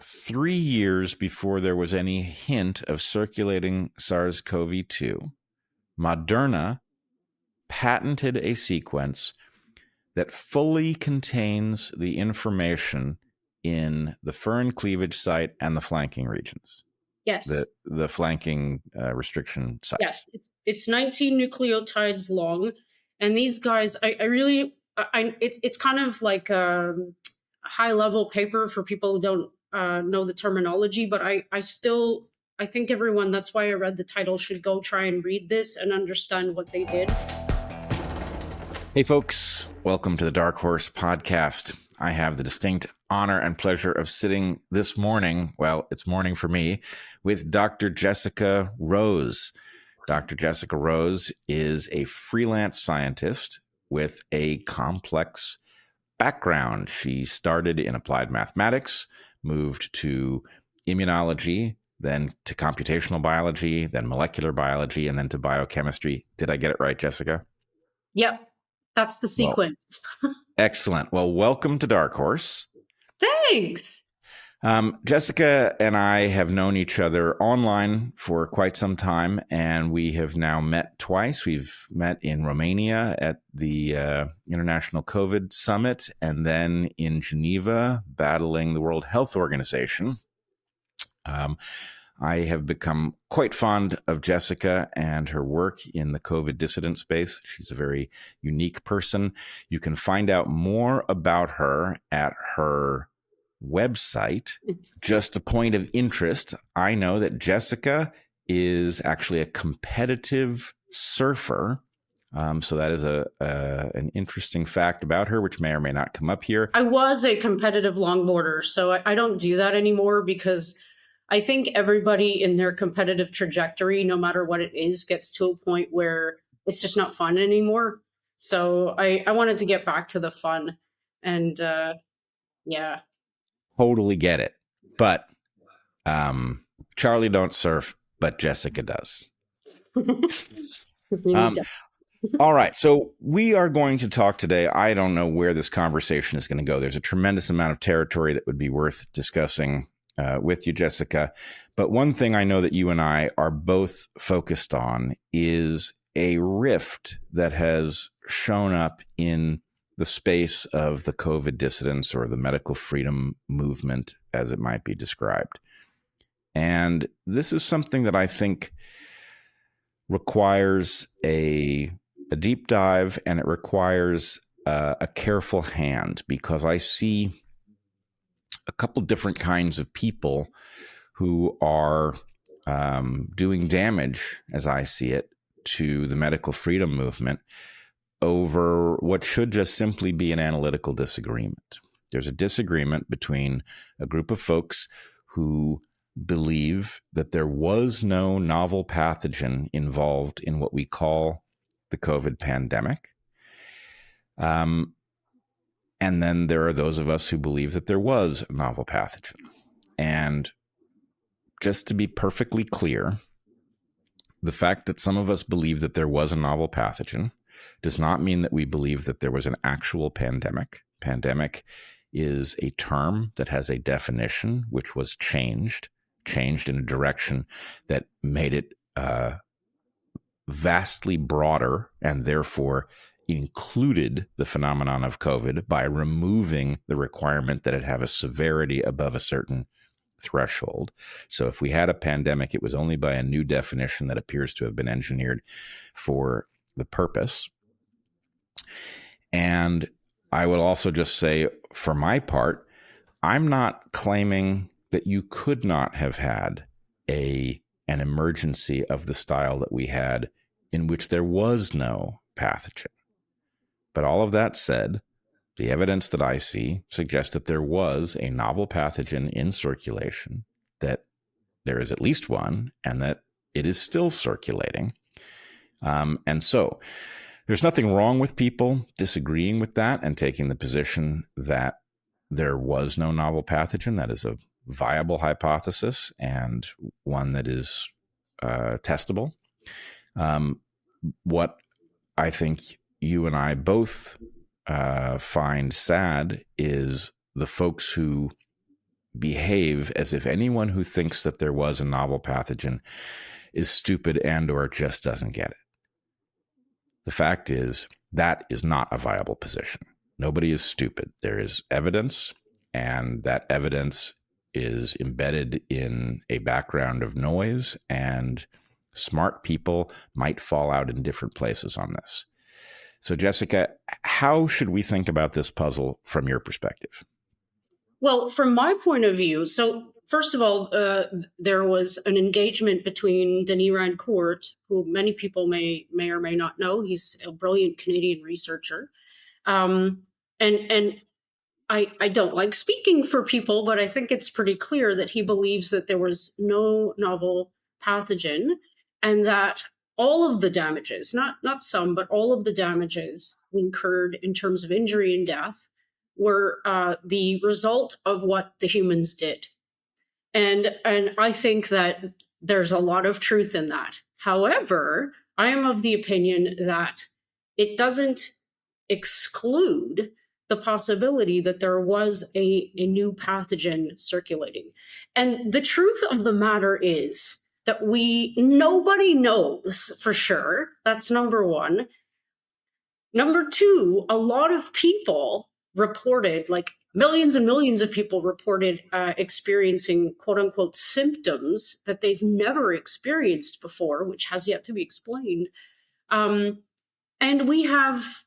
3 years before there was any hint of circulating SARS-CoV-2, Moderna patented a sequence that fully contains the information in the Furin cleavage site and the flanking regions. Yes. The flanking restriction sites. Yes, it's 19 nucleotides long, and these guys, it's kind of like a high level paper for people who don't know the terminology, but I think everyone, that's why I read the title, should go try and read this and understand what they did. Hey folks, welcome to the DarkHorse podcast. I have the distinct honor and pleasure of sitting this morning, well, it's morning for me, with Dr. Jessica Rose. Dr. Jessica Rose is a freelance scientist with a complex background. She started in applied mathematics, moved to immunology, then to computational biology, then molecular biology, and then to biochemistry. Did I get it right, Jessica? Yep. That's the sequence. Well, excellent. Well, welcome to DarkHorse. Thanks. Jessica and I have known each other online for quite some time, and we have now met twice. We've met in Romania at the International COVID Summit, and then in Geneva battling the World Health Organization. I have become quite fond of Jessica and her work in the COVID dissident space. She's a very unique person. You can find out more about her at her website. Just a point of interest, I know that Jessica is actually a competitive surfer. So that is an interesting fact about her, which may or may not come up here. I was a competitive longboarder, so I don't do that anymore because I think everybody in their competitive trajectory, no matter what it is, gets to a point where it's just not fun anymore. So I wanted to get back to the fun. And yeah. Totally get it. But Charlie don't surf, but Jessica does. All right. So we are going to talk today. I don't know where this conversation is going to go. There's a tremendous amount of territory that would be worth discussing with you, Jessica. But one thing I know that you and I are both focused on is a rift that has shown up in the space of the COVID dissidents, or the medical freedom movement, as it might be described. And this is something that I think requires a deep dive, and it requires a careful hand, because I see a couple different kinds of people who are doing damage, as I see it, to the medical freedom movement over what should just simply be an analytical disagreement. There's a disagreement between a group of folks who believe that there was no novel pathogen involved in what we call the COVID pandemic. And then there are those of us who believe that there was a novel pathogen. And just to be perfectly clear, the fact that some of us believe that there was a novel pathogen does not mean that we believe that there was an actual pandemic. Pandemic is a term that has a definition which was changed in a direction that made it vastly broader, and therefore included the phenomenon of COVID by removing the requirement that it have a severity above a certain threshold. So if we had a pandemic, it was only by a new definition that appears to have been engineered for the purpose. And I will also just say, for my part, I'm not claiming that you could not have had an emergency of the style that we had in which there was no pathogen. But all of that said, the evidence that I see suggests that there was a novel pathogen in circulation, that there is at least one, and that it is still circulating. And so there's nothing wrong with people disagreeing with that and taking the position that there was no novel pathogen. That is a viable hypothesis, and one that is testable. What I think you and I both find sad is the folks who behave as if anyone who thinks that there was a novel pathogen is stupid and or just doesn't get it. The fact is, that is not a viable position. Nobody is stupid. There is evidence, and that evidence is embedded in a background of noise, and smart people might fall out in different places on this. So, Jessica, how should we think about this puzzle from your perspective? Well, from my point of view, so first of all, there was an engagement between Denis Rancourt, who many people may or may not know. He's a brilliant Canadian researcher. And I don't like speaking for people, but I think it's pretty clear that he believes that there was no novel pathogen, and that all of the damages, not some, but all of the damages incurred in terms of injury and death were the result of what the humans did. And I think that there's a lot of truth in that. However, I am of the opinion that it doesn't exclude the possibility that there was a new pathogen circulating. And the truth of the matter is that nobody knows for sure. That's number one. Number two, a lot of people reported, like millions and millions of people reported experiencing quote unquote symptoms that they've never experienced before, which has yet to be explained. And we have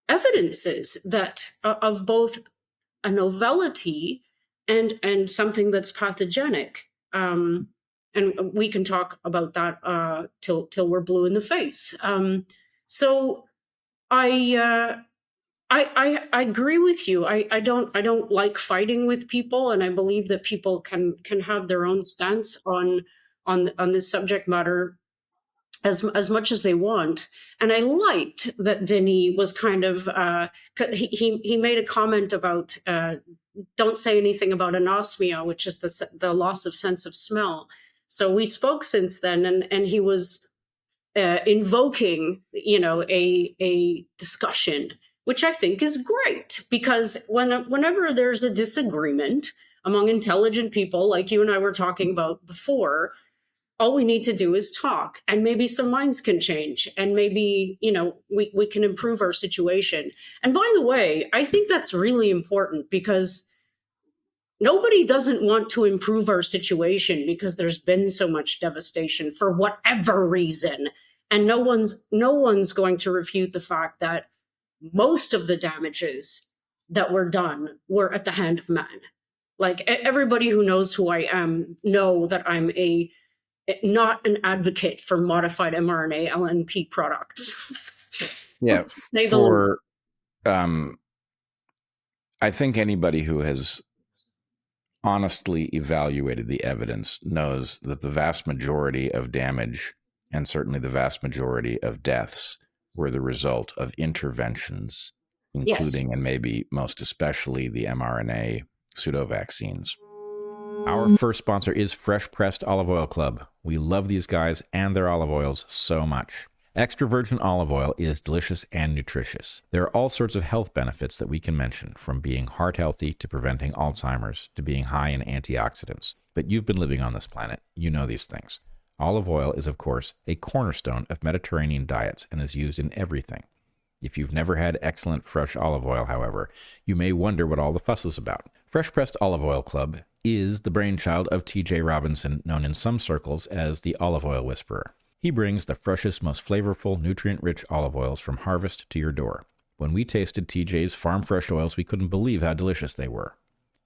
evidences that of both a novelty and something that's pathogenic. And we can talk about that till we're blue in the face. So I agree with you. I don't like fighting with people, and I believe that people can have their own stance on this subject matter as much as they want. And I liked that Denis was kind of he made a comment about don't say anything about anosmia, which is the loss of sense of smell. So we spoke since then, and he was invoking, a discussion, which I think is great, because whenever there's a disagreement among intelligent people, like you and I were talking about before, all we need to do is talk, and maybe some minds can change, and maybe, we can improve our situation. And by the way, I think that's really important, because nobody doesn't want to improve our situation because there's been so much devastation for whatever reason. And no one's going to refute the fact that most of the damages that were done were at the hand of man. Like, everybody who knows who I am know that I'm not an advocate for modified mRNA LNP products. Yeah, I think anybody who has honestly evaluated the evidence knows that the vast majority of damage, and certainly the vast majority of deaths, were the result of interventions, including and maybe most especially the mRNA pseudo-vaccines. Our first sponsor is Fresh Pressed Olive Oil Club. We love these guys and their olive oils so much. Extra virgin olive oil is delicious and nutritious. There are all sorts of health benefits that we can mention, from being heart healthy to preventing Alzheimer's to being high in antioxidants. But you've been living on this planet. You know these things. Olive oil is, of course, a cornerstone of Mediterranean diets and is used in everything. If you've never had excellent fresh olive oil, however, you may wonder what all the fuss is about. Fresh Pressed Olive Oil Club is the brainchild of T.J. Robinson, known in some circles as the Olive Oil Whisperer. He brings the freshest, most flavorful, nutrient-rich olive oils from harvest to your door. When we tasted TJ's farm fresh oils, we couldn't believe how delicious they were.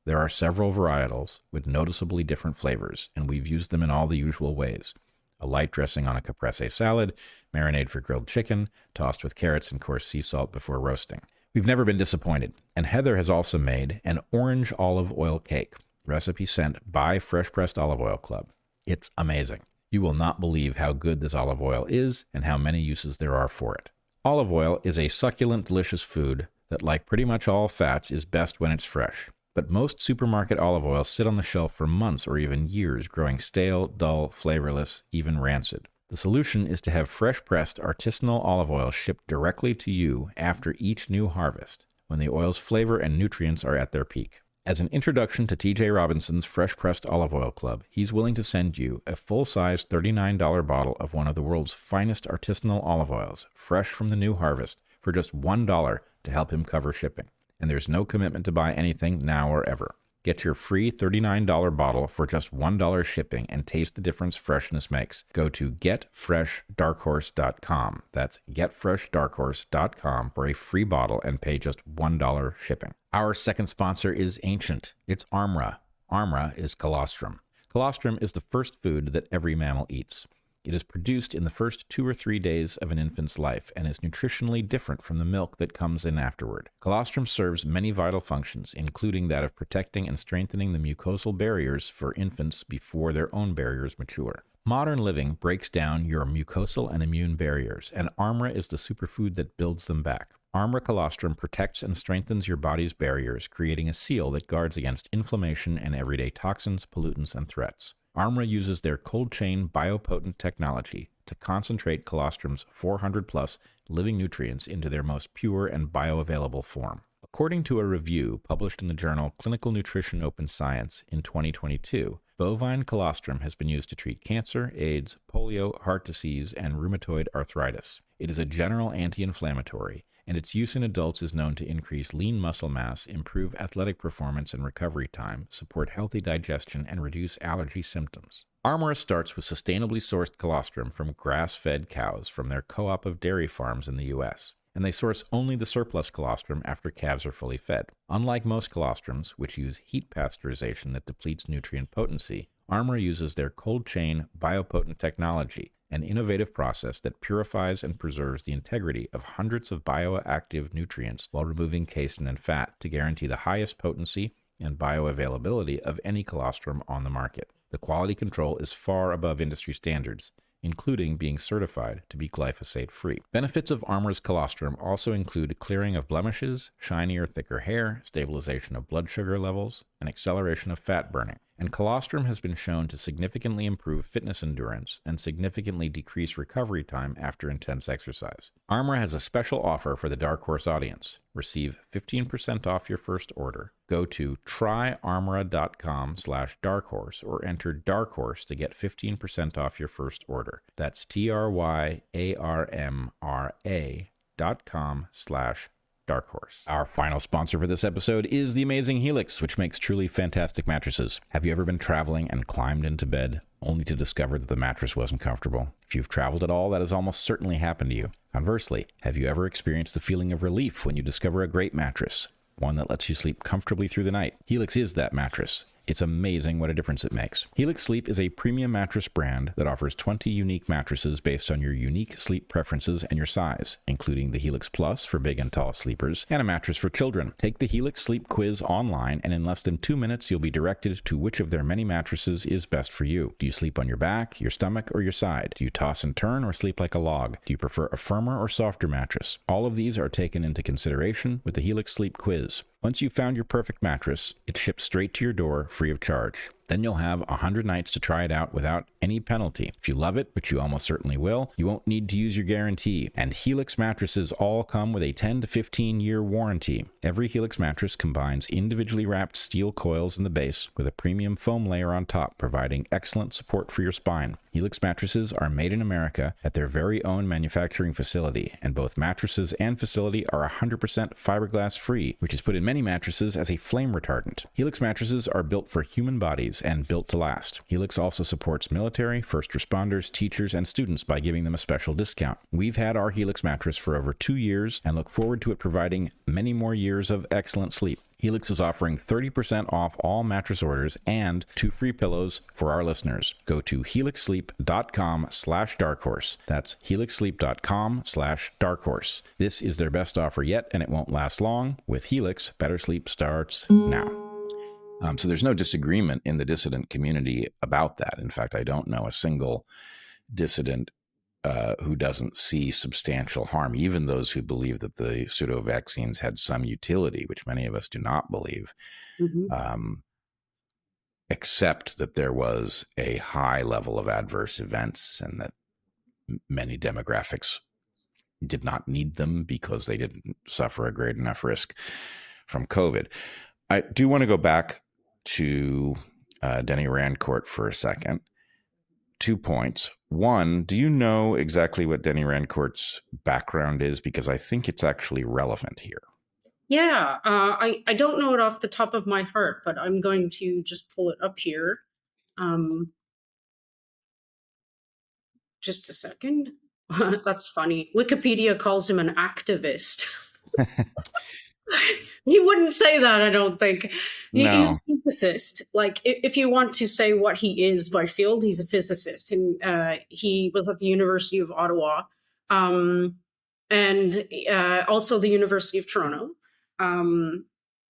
There are several varietals with noticeably different flavors, and we've used them in all the usual ways. A light dressing on a caprese salad, marinade for grilled chicken, tossed with carrots and coarse sea salt before roasting. We've never been disappointed, and Heather has also made an orange olive oil cake, recipe sent by Fresh Pressed Olive Oil Club. It's amazing. You will not believe how good this olive oil is and how many uses there are for it. Olive oil is a succulent, delicious food that, like pretty much all fats, is best when it's fresh. But most supermarket olive oils sit on the shelf for months or even years, growing stale, dull, flavorless, even rancid. The solution is to have fresh-pressed artisanal olive oil shipped directly to you after each new harvest, when the oil's flavor and nutrients are at their peak. As an introduction to TJ Robinson's Fresh Pressed Olive Oil Club, he's willing to send you a full-size $39 bottle of one of the world's finest artisanal olive oils, fresh from the new harvest, for just $1 to help him cover shipping. And there's no commitment to buy anything now or ever. Get your free $39 bottle for just $1 shipping and taste the difference freshness makes. Go to getfreshdarkhorse.com. That's getfreshdarkhorse.com for a free bottle and pay just $1 shipping. Our second sponsor is Ancient. It's Armra. Armra is colostrum. Colostrum is the first food that every mammal eats. It is produced in the first 2 or 3 days of an infant's life and is nutritionally different from the milk that comes in afterward. Colostrum serves many vital functions, including that of protecting and strengthening the mucosal barriers for infants before their own barriers mature. Modern living breaks down your mucosal and immune barriers, and Armra is the superfood that builds them back. Armra colostrum protects and strengthens your body's barriers, creating a seal that guards against inflammation and everyday toxins, pollutants, and threats. Armra uses their cold chain biopotent technology to concentrate colostrum's 400-plus living nutrients into their most pure and bioavailable form. According to a review published in the journal Clinical Nutrition Open Science in 2022, bovine colostrum has been used to treat cancer, AIDS, polio, heart disease, and rheumatoid arthritis. It is a general anti-inflammatory, and its use in adults is known to increase lean muscle mass, improve athletic performance and recovery time, support healthy digestion, and reduce allergy symptoms. Armra starts with sustainably sourced colostrum from grass-fed cows from their co-op of dairy farms in the U.S., and they source only the surplus colostrum after calves are fully fed. Unlike most colostrums, which use heat pasteurization that depletes nutrient potency, Armra uses their cold chain biopotent technology, an innovative process that purifies and preserves the integrity of hundreds of bioactive nutrients while removing casein and fat to guarantee the highest potency and bioavailability of any colostrum on the market. The quality control is far above industry standards, including being certified to be glyphosate-free. Benefits of Armra's colostrum also include clearing of blemishes, shinier, thicker hair, stabilization of blood sugar levels, and acceleration of fat burning. And colostrum has been shown to significantly improve fitness endurance and significantly decrease recovery time after intense exercise. Armra has a special offer for the DarkHorse audience. Receive 15% off your first order. Go to tryarmra.com/darkhorse or enter DarkHorse to get 15% off your first order. That's tryarmra.com/darkhorse. Our final sponsor for this episode is the amazing Helix, which makes truly fantastic mattresses. Have you ever been traveling and climbed into bed only to discover that the mattress wasn't comfortable? If you've traveled at all, that has almost certainly happened to you. Conversely, have you ever experienced the feeling of relief when you discover a great mattress? One that lets you sleep comfortably through the night. Helix is that mattress. It's amazing what a difference it makes. Helix Sleep is a premium mattress brand that offers 20 unique mattresses based on your unique sleep preferences and your size, including the Helix Plus for big and tall sleepers, and a mattress for children. Take the Helix Sleep quiz online, and in less than 2 minutes, you'll be directed to which of their many mattresses is best for you. Do you sleep on your back, your stomach, or your side? Do you toss and turn or sleep like a log? Do you prefer a firmer or softer mattress? All of these are taken into consideration with the Helix Sleep quiz. Once you've found your perfect mattress, it ships straight to your door free of charge. Then you'll have 100 nights to try it out without any penalty. If you love it, which you almost certainly will, you won't need to use your guarantee. And Helix mattresses all come with a 10 to 15-year warranty. Every Helix mattress combines individually wrapped steel coils in the base with a premium foam layer on top, providing excellent support for your spine. Helix mattresses are made in America at their very own manufacturing facility, and both mattresses and facility are 100% fiberglass free, which is put in many mattresses as a flame retardant. Helix mattresses are built for human bodies and built to last. Helix also supports military, first responders, teachers, and students by giving them a special discount. We've had our Helix mattress for over 2 years and look forward to it providing many more years of excellent sleep. Helix is offering 30% off all mattress orders and 2 free pillows for our listeners. Go to helixsleep.com/darkhorse. That's helixsleep.com/darkhorse. This is their best offer yet, and it won't last long. With Helix, better sleep starts now. So there's no disagreement in the dissident community about that. In fact, I don't know a single dissident who doesn't see substantial harm, even those who believe that the pseudo-vaccines had some utility, which many of us do not believe, except that there was a high level of adverse events and that many demographics did not need them because they didn't suffer a great enough risk from COVID. I do want to go back to Denny Rancourt for a second. 2 points. One, do you know exactly what Denny Rancourt's background is? Because I think it's actually relevant here. Yeah, I don't know it off the top of my heart, but I'm going to just pull it up here. Just a second. That's funny. Wikipedia calls him an activist. He wouldn't say that, I don't think. He's No. a physicist. Like, if you want to say what he is by field, he's a physicist. And he was at the University of Ottawa, and also the University of Toronto.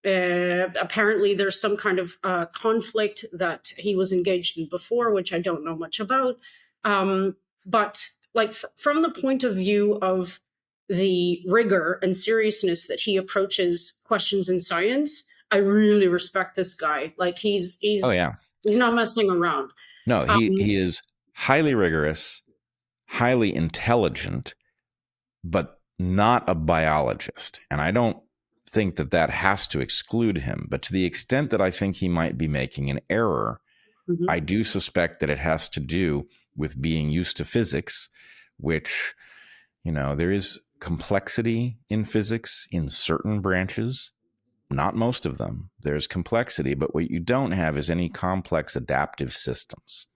Apparently, there's some kind of conflict that he was engaged in before, which I don't know much about. But like from the point of view of the rigor and seriousness that he approaches questions in science, I really respect this guy. Like he's not messing around. No, he is highly rigorous, highly intelligent, but not a biologist. And I don't think that has to exclude him. But to the extent that I think he might be making an error, I do suspect that it has to do with being used to physics, which, there is complexity in physics in certain branches, not most of them. There's complexity, but what you don't have is any complex adaptive systems,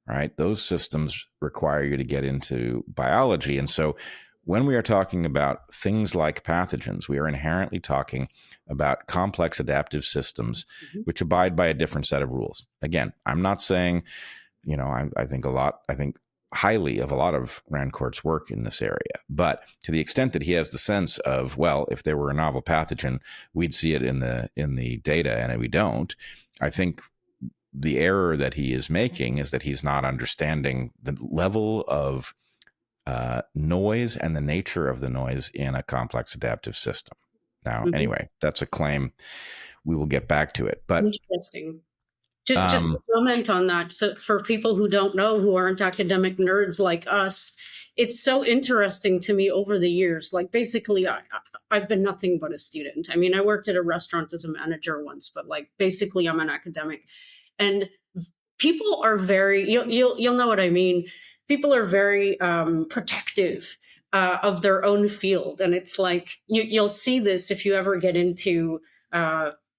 right? Those systems require you to get into biology. And so when we are talking about things like pathogens, we are inherently talking about complex adaptive systems which abide by a different set of rules. Again, I'm not saying, I think highly of a lot of Rancourt's work in this area. But to the extent that he has the sense of, well, if there were a novel pathogen, we'd see it in the data, and we don't, I think the error that he is making is that he's not understanding the level of noise and the nature of the noise in a complex adaptive system. Now, anyway, that's a claim. We will get back to it. But interesting. Just to comment on that, so for people who don't know, who aren't academic nerds like us, it's so interesting to me over the years. Like basically, I've been nothing but a student. I mean, I worked at a restaurant as a manager once, but like basically, I'm an academic, and people are very you'll know what I mean. People are very protective of their own field, and it's like you'll see this if you ever get into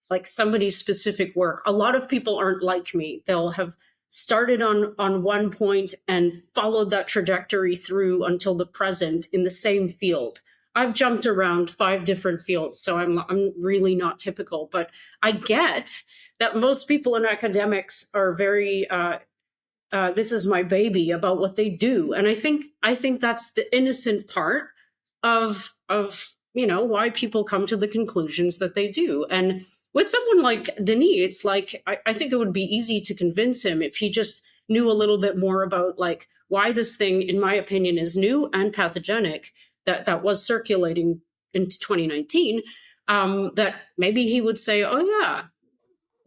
like somebody's specific work. A lot of people aren't like me. They'll have started on one point and followed that trajectory through until the present in the same field. I've jumped around 5 different fields, so I'm really not typical. But I get that most people in academics are very this is my baby about what they do, and I think that's the innocent part of why people come to the conclusions that they do. And with someone like Denis, it's like I think it would be easy to convince him if he just knew a little bit more about like why this thing, in my opinion, is new and pathogenic that was circulating in 2019. That maybe he would say, "Oh yeah,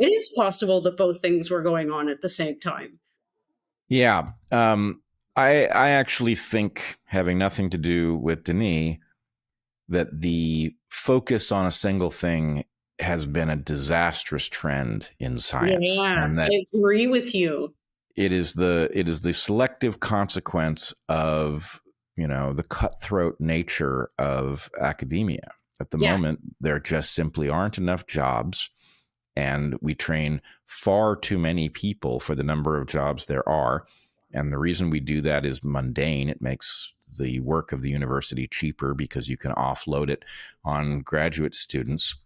it is possible that both things were going on at the same time." Yeah, I actually think, having nothing to do with Denis, that the focus on a single thing has been a disastrous trend in science. Yeah, and that I agree with you. It is the selective consequence of, the cutthroat nature of academia. At the moment, there just simply aren't enough jobs, and we train far too many people for the number of jobs there are. And the reason we do that is mundane. It makes the work of the university cheaper because you can offload it on graduate students.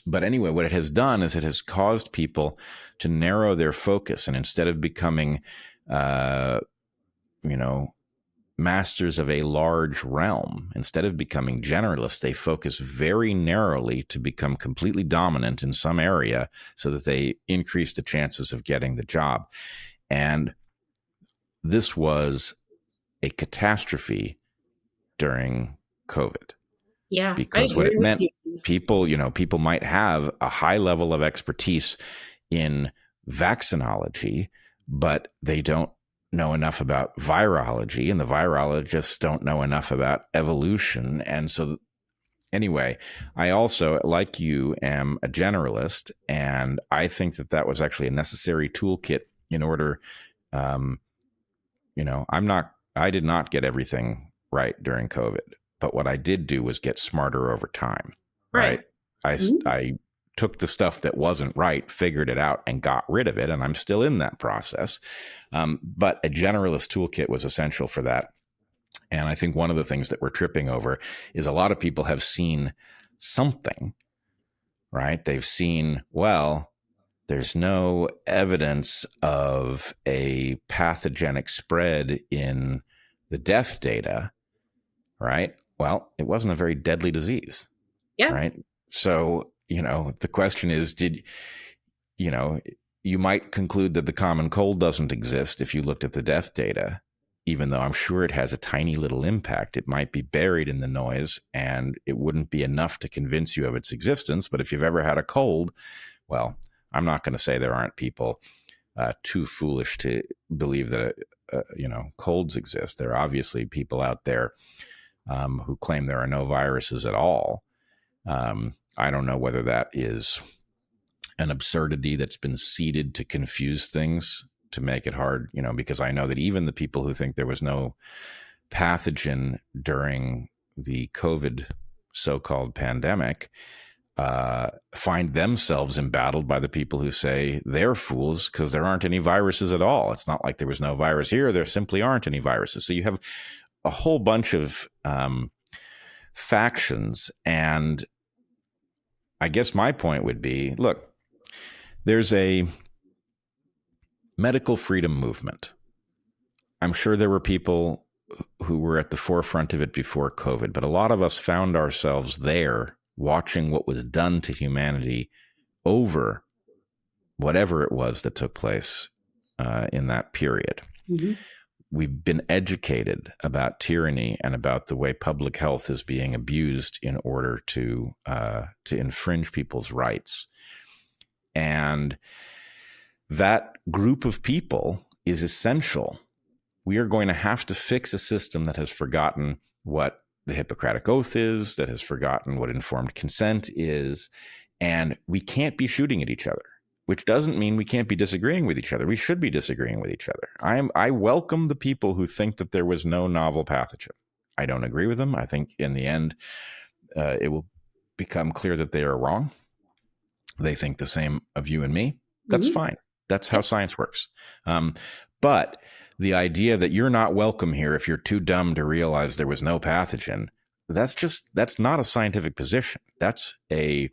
But anyway, what it has done is it has caused people to narrow their focus, and instead of becoming, masters of a large realm, instead of becoming generalists, they focus very narrowly to become completely dominant in some area so that they increase the chances of getting the job. And this was a catastrophe during COVID. Yeah, because what it meant, people might have a high level of expertise in vaccinology, but they don't know enough about virology, and the virologists don't know enough about evolution. And so Anyway, I also, like you, am a generalist, and I think that that was actually a necessary toolkit in order. Um, I did not get everything right during COVID, but what I did do was get smarter over time, Right. right? I took the stuff that wasn't right, figured it out, and got rid of it, and I'm still in that process. But a generalist toolkit was essential for that. And I think one of the things that we're tripping over is a lot of people have seen something, right? They've seen, well, there's no evidence of a pathogenic spread in the death data, right? Well, it wasn't a very deadly disease, Yeah. right? So, the question is, you know, you might conclude that the common cold doesn't exist if you looked at the death data, even though I'm sure it has a tiny little impact. It might be buried in the noise and it wouldn't be enough to convince you of its existence. But if you've ever had a cold, well, I'm not going to say there aren't people too foolish to believe that, colds exist. There are obviously people out there who claim there are no viruses at all. I don't know whether that is an absurdity that's been seeded to confuse things, to make it hard, because I know that even the people who think there was no pathogen during the COVID so-called pandemic find themselves embattled by the people who say they're fools because there aren't any viruses at all. It's not like there was no virus here. There simply aren't any viruses. So you have a whole bunch of factions. And I guess my point would be, look, there's a medical freedom movement. I'm sure there were people who were at the forefront of it before COVID, but a lot of us found ourselves there watching what was done to humanity over whatever it was that took place in that period. Mm-hmm. We've been educated about tyranny and about the way public health is being abused in order to infringe people's rights. And that group of people is essential. We are going to have to fix a system that has forgotten what the Hippocratic Oath is, that has forgotten what informed consent is, and we can't be shooting at each other, which doesn't mean we can't be disagreeing with each other. We should be disagreeing with each other. I welcome the people who think that there was no novel pathogen. I don't agree with them. I think in the end, it will become clear that they are wrong. They think the same of you and me. That's fine. That's how science works. But the idea that you're not welcome here if you're too dumb to realize there was no pathogen, that's not a scientific position. That's a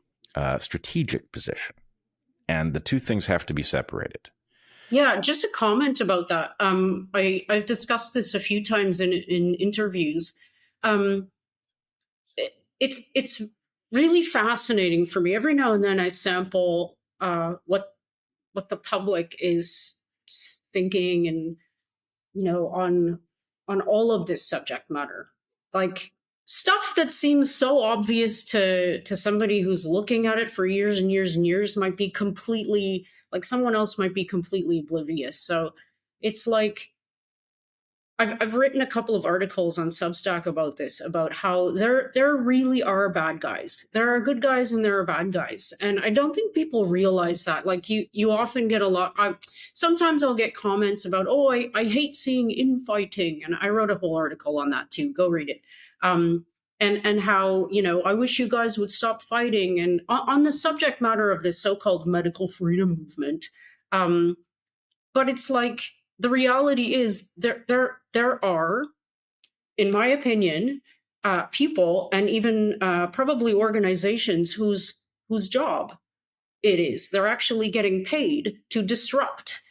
strategic position. And the two things have to be separated. Yeah, just a comment about that. I've discussed this a few times in interviews. It's really fascinating for me. Every now and then I sample what the public is thinking, and on all of this subject matter, like stuff that seems so obvious to somebody who's looking at it for years and years and years might be completely, like, someone else might be completely oblivious. So it's like I've written a couple of articles on Substack about this, about how there really are bad guys. There are good guys and there are bad guys, and I don't think people realize that. Like you often get a lot. Sometimes I'll get comments about, oh, I hate seeing infighting, and I wrote a whole article on that too. Go read it. And how, I wish you guys would stop fighting, and on the subject matter of this so-called medical freedom movement. But it's like, the reality is there are, in my opinion, people and even probably organizations whose job it is. They're actually getting paid to disrupt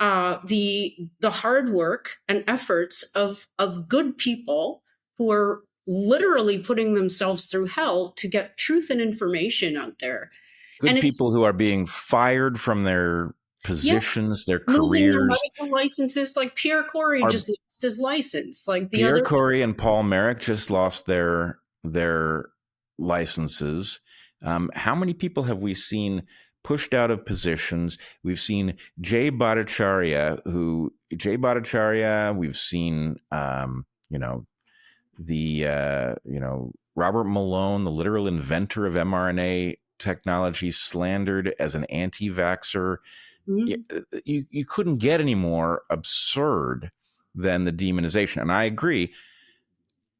the hard work and efforts of good people who are literally putting themselves through hell to get truth and information out there. Good people who are being fired from their positions, their careers, losing their medical licenses. Like Pierre Corey just lost his license. Like Pierre Corey and Paul Merrick just lost their licenses. How many people have we seen pushed out of positions? We've seen Jay Bhattacharya. We've seen, Robert Malone, the literal inventor of mRNA technology, slandered as an anti-vaxxer. Mhm. You couldn't get any more absurd than the demonization. And I agree,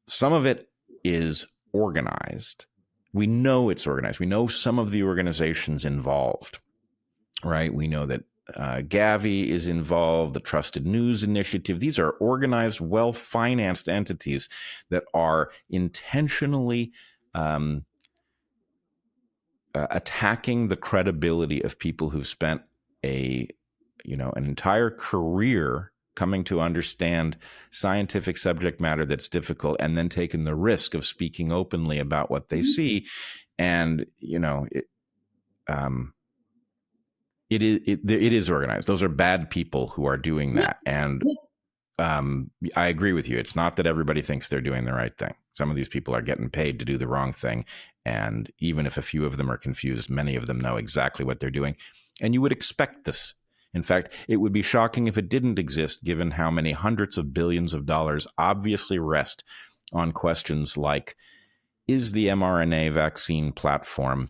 some of it is organized. We know it's organized. We know some of the organizations involved, right? We know that Gavi is involved, the Trusted News Initiative. These are organized, well-financed entities that are intentionally attacking the credibility of people who've spent an entire career coming to understand scientific subject matter that's difficult, and then taking the risk of speaking openly about what they Mhm. see. And it is organized. Those are bad people who are doing Yeah. that. And Yeah. I agree with you. It's not that everybody thinks they're doing the right thing. Some of these people are getting paid to do the wrong thing. And even if a few of them are confused, many of them know exactly what they're doing. And you would expect this. In fact, it would be shocking if it didn't exist, given how many hundreds of billions of dollars obviously rest on questions like, is the mRNA vaccine platform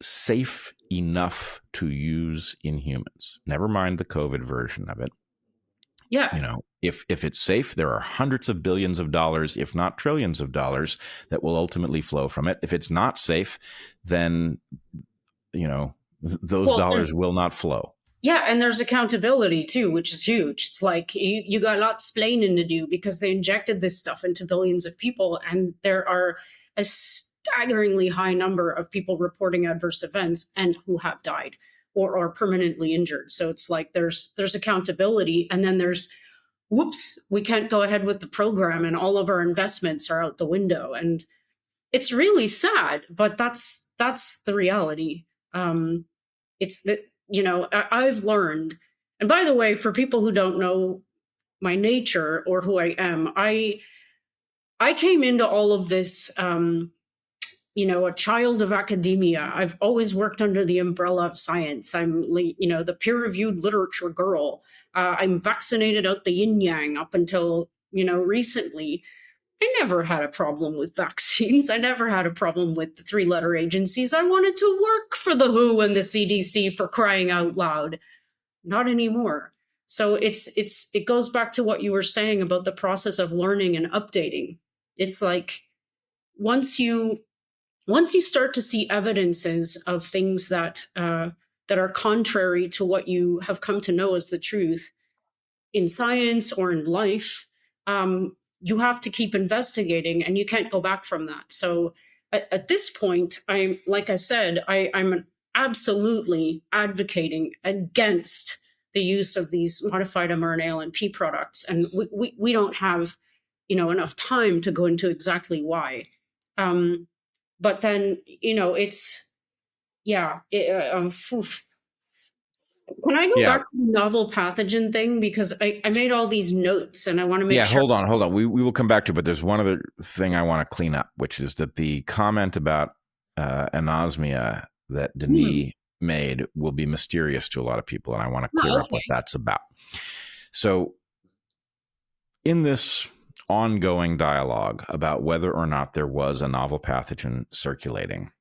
safe enough to use in humans? Never mind the COVID version of it. Yeah. If it's safe, there are hundreds of billions of dollars, if not trillions of dollars, that will ultimately flow from it. If it's not safe, then those Well, dollars there's will not flow. yeah, and there's accountability too, which is huge. It's like you got lots of splaining to do because they injected this stuff into billions of people, and there are a staggeringly high number of people reporting adverse events and who have died or are permanently injured. So it's like there's accountability, and then there's whoops, we can't go ahead with the program, and all of our investments are out the window, and it's really sad, but that's the reality. It's that I've learned, and by the way, for people who don't know my nature or who I am, I came into all of this a child of academia. I've always worked under the umbrella of science. I'm the peer-reviewed literature girl. I'm vaccinated out the yin yang up until recently. I never had a problem with vaccines. I never had a problem with the three-letter agencies. I wanted to work for the WHO and the CDC, for crying out loud. Not anymore. So it goes back to what you were saying about the process of learning and updating. It's like once you start to see evidences of things that are contrary to what you have come to know as the truth in science or in life, you have to keep investigating, and you can't go back from that. So at this point, like I said, I'm absolutely advocating against the use of these modified mRNA LNP products, and we don't have enough time to go into exactly why. But then it's yeah. Can I go Yeah. back to the novel pathogen thing? Because I made all these notes and I want to make Yeah, sure. hold on. We will come back to it, but there's one other thing I want to clean up, which is that the comment about anosmia that Hmm. Denis made will be mysterious to a lot of people, and I want to Oh, clear up what okay. that's about. So in this ongoing dialogue about whether or not there was a novel pathogen circulating,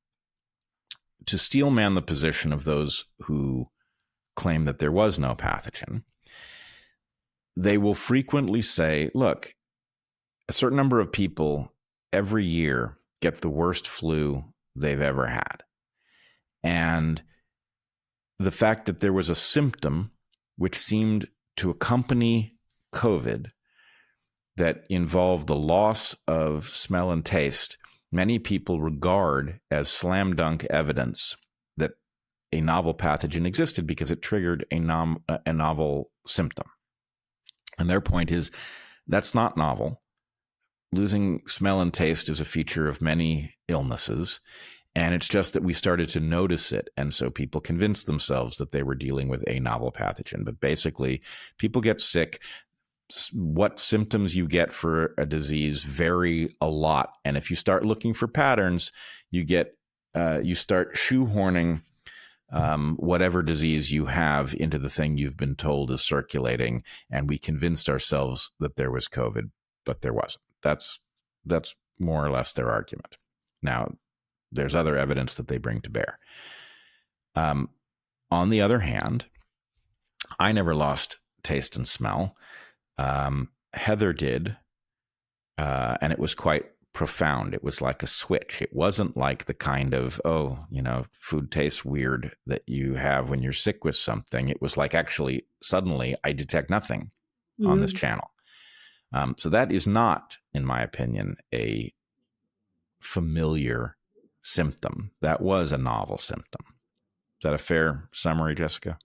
to steelman the position of those who claim that there was no pathogen, they will frequently say, look, a certain number of people every year get the worst flu they've ever had. And the fact that there was a symptom which seemed to accompany COVID that involved the loss of smell and taste, many people regard as slam dunk evidence that a novel pathogen existed because it triggered a novel symptom. And their point is that's not novel. Losing smell and taste is a feature of many illnesses. And it's just that we started to notice it. And so people convinced themselves that they were dealing with a novel pathogen. But basically, people get sick. What symptoms you get for a disease vary a lot. And if you start looking for patterns, you start shoehorning whatever disease you have into the thing you've been told is circulating. And we convinced ourselves that there was COVID, but there wasn't. That's more or less their argument. Now, there's other evidence that they bring to bear. On the other hand, I never lost taste and smell. Heather did, and it was quite profound. It was like a switch. It wasn't like the kind of, food tastes weird that you have when you're sick with something. It was like, actually, suddenly I detect nothing on this channel. So that is not, in my opinion, a familiar symptom. That was a novel symptom. Is that a fair summary, Jessica?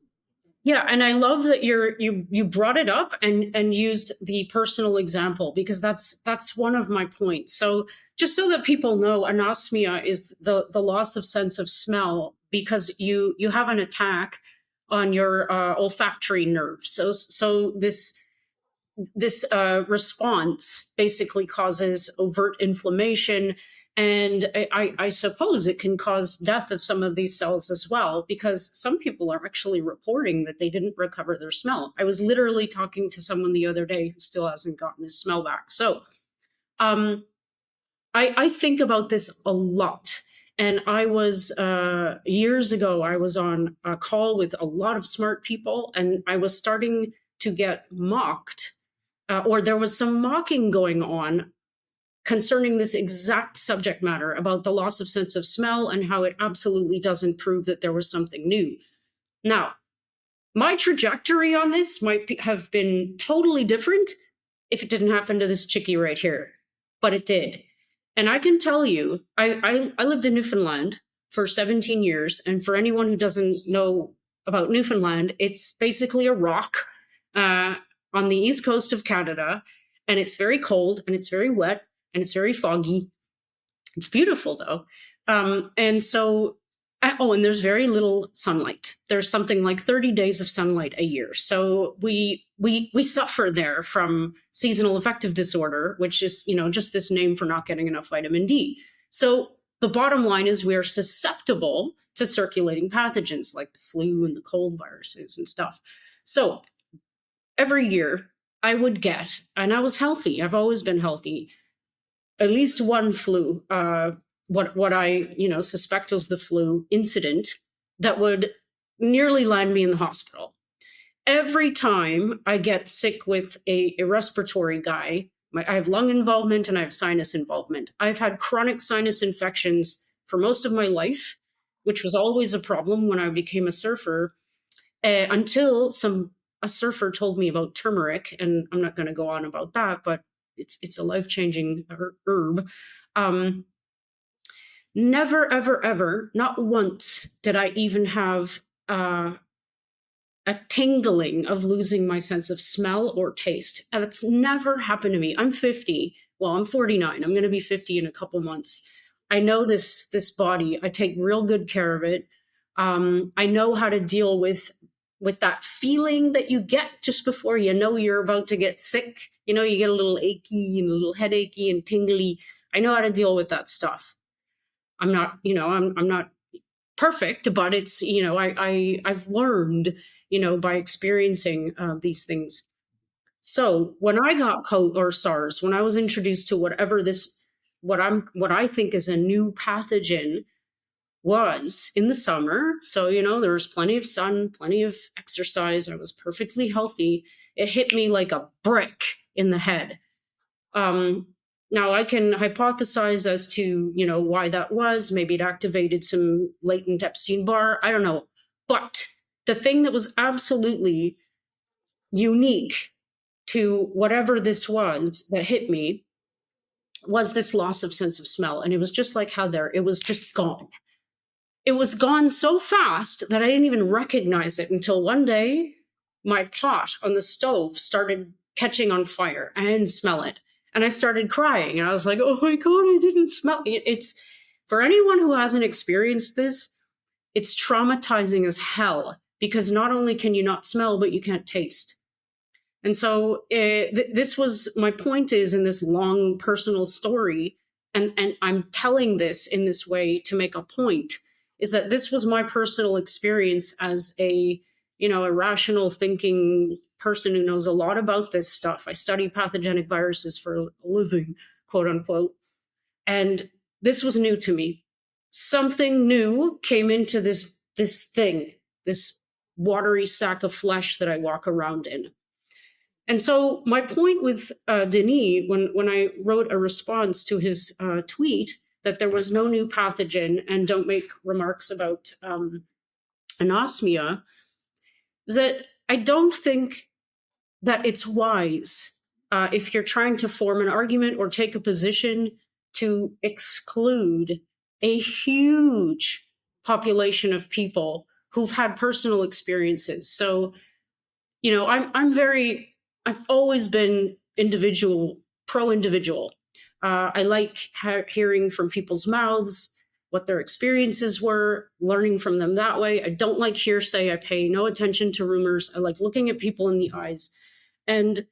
Yeah, and I love that you brought it up and used the personal example, because that's one of my points. So just so that people know, anosmia is the loss of sense of smell because you have an attack on your olfactory nerve. So this response basically causes overt inflammation. And I suppose it can cause death of some of these cells as well, because some people are actually reporting that they didn't recover their smell. I was literally talking to someone the other day who still hasn't gotten his smell back. So I think about this a lot. And I was, years ago, I was on a call with a lot of smart people, and I was starting to get mocked, or there was some mocking going on concerning this exact subject matter about the loss of sense of smell and how it absolutely doesn't prove that there was something new. Now, my trajectory on this might have been totally different if it didn't happen to this chickie right here, but it did. And I can tell you, I lived in Newfoundland for 17 years. And for anyone who doesn't know about Newfoundland, it's basically a rock on the east coast of Canada. And it's very cold and it's very wet. And it's very foggy. It's beautiful, though. And there's very little sunlight. There's something like 30 days of sunlight a year. So we suffer there from seasonal affective disorder, which is, just this name for not getting enough vitamin D. So the bottom line is we are susceptible to circulating pathogens like the flu and the cold viruses and stuff. So every year I would get, and I was healthy. I've always been healthy. At least one flu, what I suspect was the flu incident that would nearly land me in the hospital. Every time I get sick with a respiratory guy, I have lung involvement and I have sinus involvement. I've had chronic sinus infections for most of my life, which was always a problem when I became a surfer, until a surfer told me about turmeric, and I'm not going to go on about that, but it's a life-changing herb. Never, ever, ever, not once did I even have a tingling of losing my sense of smell or taste. And that's never happened to me. I'm 50. Well, I'm 49. I'm going to be 50 in a couple months. I know this body. I take real good care of it. I know how to deal with that feeling that you get just before you know you're about to get sick. You get a little achy and a little headachy and tingly. I know how to deal with that stuff. I'm not, I'm not perfect, but it's, I've learned, by experiencing these things. So when I got SARS, when I was introduced to whatever what I think is a new pathogen was in the summer. So, there was plenty of sun, plenty of exercise. I was perfectly healthy. It hit me like a brick in the head. Now I can hypothesize as to, why that was. Maybe it activated some latent Epstein-Barr. I don't know. But the thing that was absolutely unique to whatever this was that hit me was this loss of sense of smell. And it was just like Heather, it was just gone. It was gone so fast that I didn't even recognize it until one day my pot on the stove started catching on fire. I didn't smell it. And I started crying. And I was like, oh my God, I didn't smell it. It's, for anyone who hasn't experienced this, it's traumatizing as hell, because not only can you not smell, but you can't taste. And so this was, my point is in this long personal story, and I'm telling this in this way to make a point, is that this was my personal experience as a rational thinking person who knows a lot about this stuff. I study pathogenic viruses for a living, quote unquote. And this was new to me. Something new came into this thing, this watery sack of flesh that I walk around in. And so my point with Denis, when I wrote a response to his tweet that there was no new pathogen and don't make remarks about anosmia, is that I don't think that it's wise if you're trying to form an argument or take a position to exclude a huge population of people who've had personal experiences. So, I've always been pro-individual. I like hearing from people's mouths what their experiences were, learning from them that way. I don't like hearsay. I pay no attention to rumors. I like looking at people in the eyes. And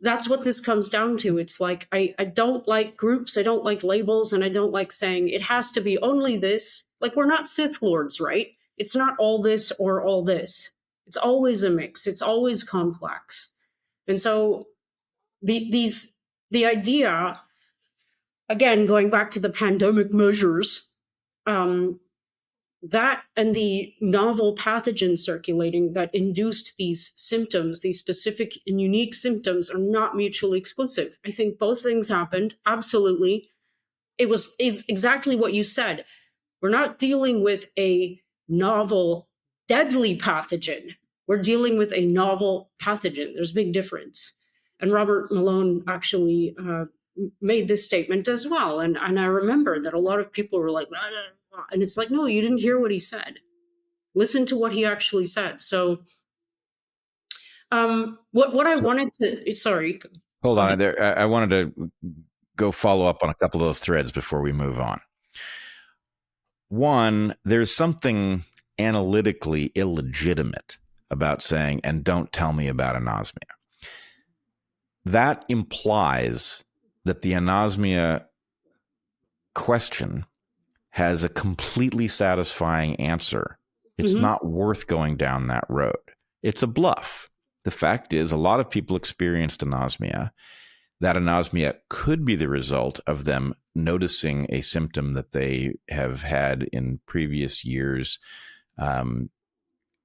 that's what this comes down to. It's like, I don't like groups, I don't like labels, and I don't like saying it has to be only this. Like, we're not Sith Lords, right? It's not all this or all this. It's always a mix. It's always complex. And so the idea, again, going back to the pandemic measures, that and the novel pathogen circulating that induced these symptoms, these specific and unique symptoms, are not mutually exclusive. I think both things happened. Absolutely. It's exactly what you said. We're not dealing with a novel, deadly pathogen. We're dealing with a novel pathogen. There's a big difference. And Robert Malone actually made this statement as well. And I remember that a lot of people were like, and it's like, no, you didn't hear what he said. Listen to what he actually said. So what I wanted to, sorry. Hold on there. I wanted to go follow up on a couple of those threads before we move on. One, there's something analytically illegitimate about saying, and don't tell me about anosmia. That implies that the anosmia question has a completely satisfying answer. It's not worth going down that road. It's a bluff. The fact is, a lot of people experienced anosmia. That anosmia could be the result of them noticing a symptom that they have had in previous years in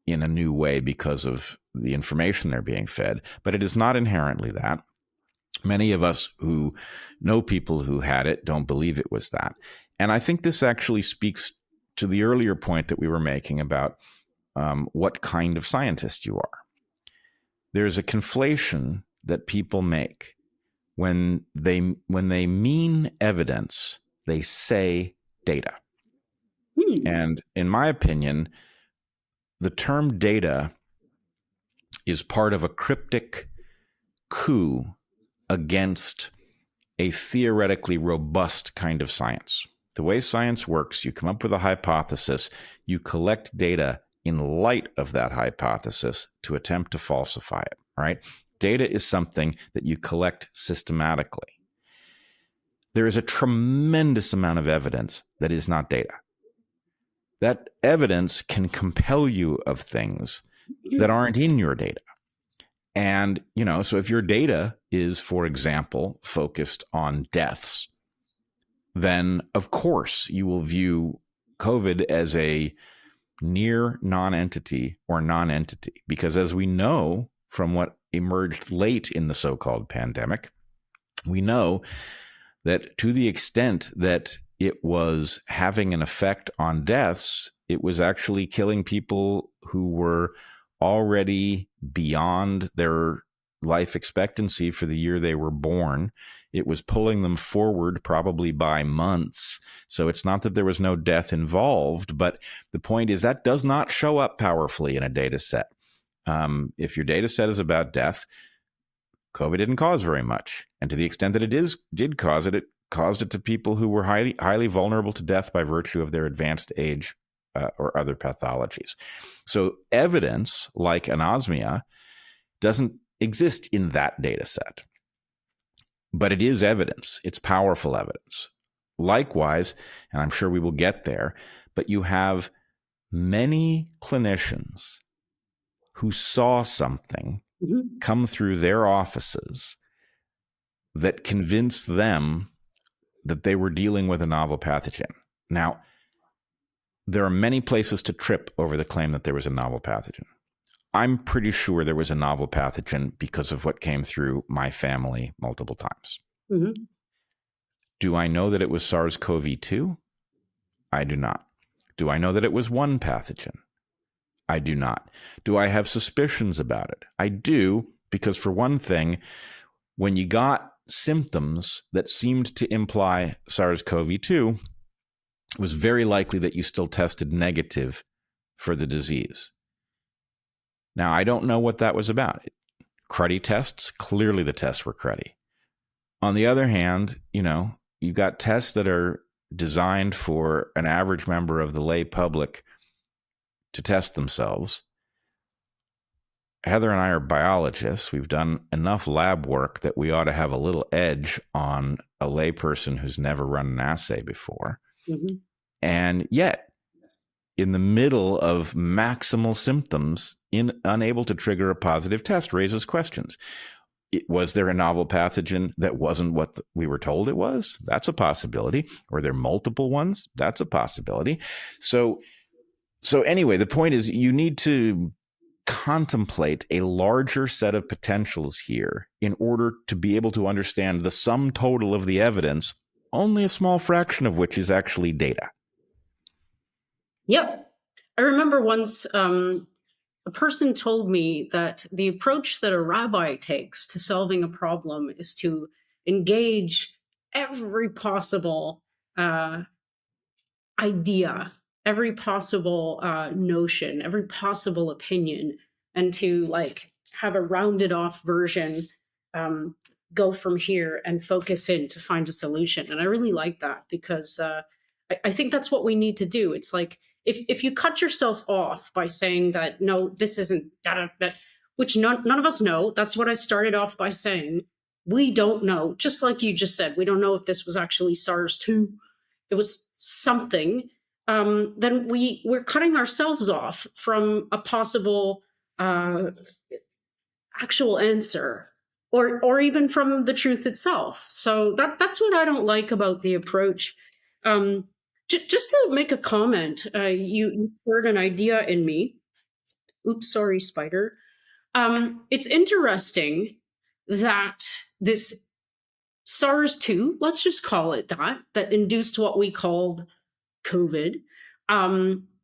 a new way because of the information they're being fed. But it is not inherently that. Many of us who know people who had it don't believe it was that. And I think this actually speaks to the earlier point that we were making about what kind of scientist you are. There's a conflation that people make when they mean evidence, they say data. And in my opinion, the term data is part of a cryptic coup against a theoretically robust kind of science. The way science works, you come up with a hypothesis, you collect data in light of that hypothesis to attempt to falsify it, right? Data is something that you collect systematically. There is a tremendous amount of evidence that is not data. That evidence can compel you of things that aren't in your data. And, so if your data is, for example, focused on deaths, then of course you will view COVID as a near non-entity or non-entity. Because as we know from what emerged late in the so-called pandemic, we know that to the extent that it was having an effect on deaths, it was actually killing people who were already beyond their life expectancy for the year they were born. It was pulling them forward probably by months. So it's not that there was no death involved, but the point is that does not show up powerfully in a data set. If your data set is about death, COVID didn't cause very much. And to the extent that it did cause it, it caused it to people who were highly vulnerable to death by virtue of their advanced age or other pathologies. So evidence like anosmia doesn't exist in that data set. But it is evidence. It's powerful evidence. Likewise, and I'm sure we will get there, but you have many clinicians who saw something come through their offices that convinced them that they were dealing with a novel pathogen. Now, there are many places to trip over the claim that there was a novel pathogen. I'm pretty sure there was a novel pathogen because of what came through my family multiple times. Mm-hmm. Do I know that it was SARS-CoV-2? I do not. Do I know that it was one pathogen? I do not. Do I have suspicions about it? I do, because for one thing, when you got symptoms that seemed to imply SARS-CoV-2, it was very likely that you still tested negative for the disease. Now, I don't know what that was about. Cruddy tests? Clearly the tests were cruddy. On the other hand, you've got tests that are designed for an average member of the lay public to test themselves. Heather and I are biologists. We've done enough lab work that we ought to have a little edge on a layperson who's never run an assay before. Mm-hmm. And yet, in the middle of maximal symptoms, unable to trigger a positive test raises questions. Was there a novel pathogen that wasn't what we were told it was? That's a possibility. Were there multiple ones? That's a possibility. So anyway, the point is you need to contemplate a larger set of potentials here in order to be able to understand the sum total of the evidence, only a small fraction of which is actually data. Yep. I remember once a person told me that the approach that a rabbi takes to solving a problem is to engage every possible idea, every possible notion, every possible opinion, and to have a rounded off version go from here and focus in to find a solution. And I really like that because I think that's what we need to do. It's like, if you cut yourself off by saying that, no, this isn't that, which none of us know. That's what I started off by saying. We don't know, just like you just said, we don't know if this was actually SARS-2. It was something. Then we're cutting ourselves off from a possible actual answer, or even from the truth itself. So that's what I don't like about the approach. Just to make a comment, you spurred an idea in me. Oops, sorry, spider. It's interesting that this SARS-2, let's just call it that induced what we called COVID,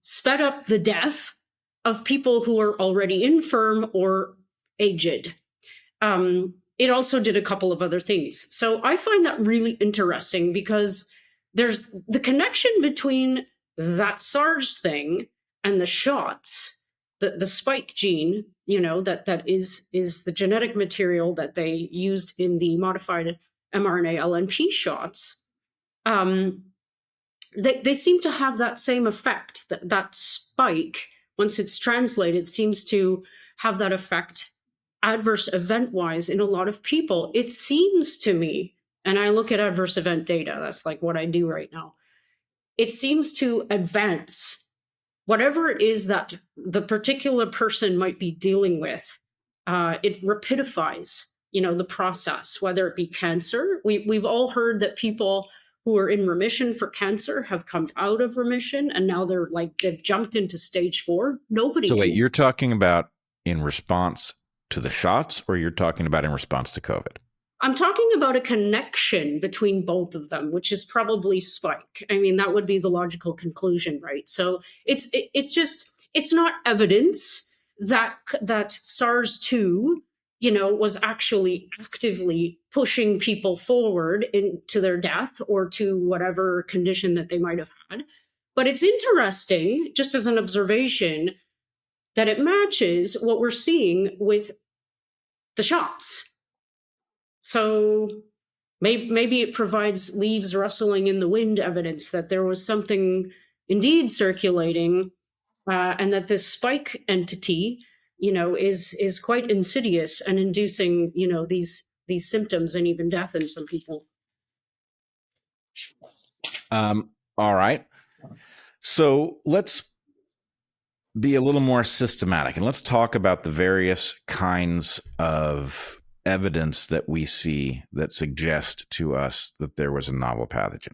sped up the death of people who are already infirm or aged. It also did a couple of other things. So I find that really interesting because there's the connection between that SARS thing and the shots, the spike gene, that is the genetic material that they used in the modified mRNA LNP shots. They seem to have that same effect. That spike, once it's translated, seems to have that effect adverse event-wise in a lot of people. It seems to me, and I look at adverse event data, that's like what I do right now. It seems to advance whatever it is that the particular person might be dealing with. It rapidifies, the process, whether it be cancer. We've all heard that people who are in remission for cancer have come out of remission, and now they've jumped into stage 4. Nobody. So wait, you're talking about in response to the shots, or you're talking about in response to COVID? I'm talking about a connection between both of them, which is probably spike. I mean, that would be the logical conclusion, right? So it's not evidence that SARS-2, was actually actively pushing people forward into their death or to whatever condition that they might have had. But it's interesting, just as an observation, that it matches what we're seeing with the shots. So maybe it provides leaves rustling in the wind evidence that there was something indeed circulating, and that this spike entity, is quite insidious and inducing, these symptoms and even death in some people. All right. So let's be a little more systematic and let's talk about the various kinds of evidence that we see that suggests to us that there was a novel pathogen.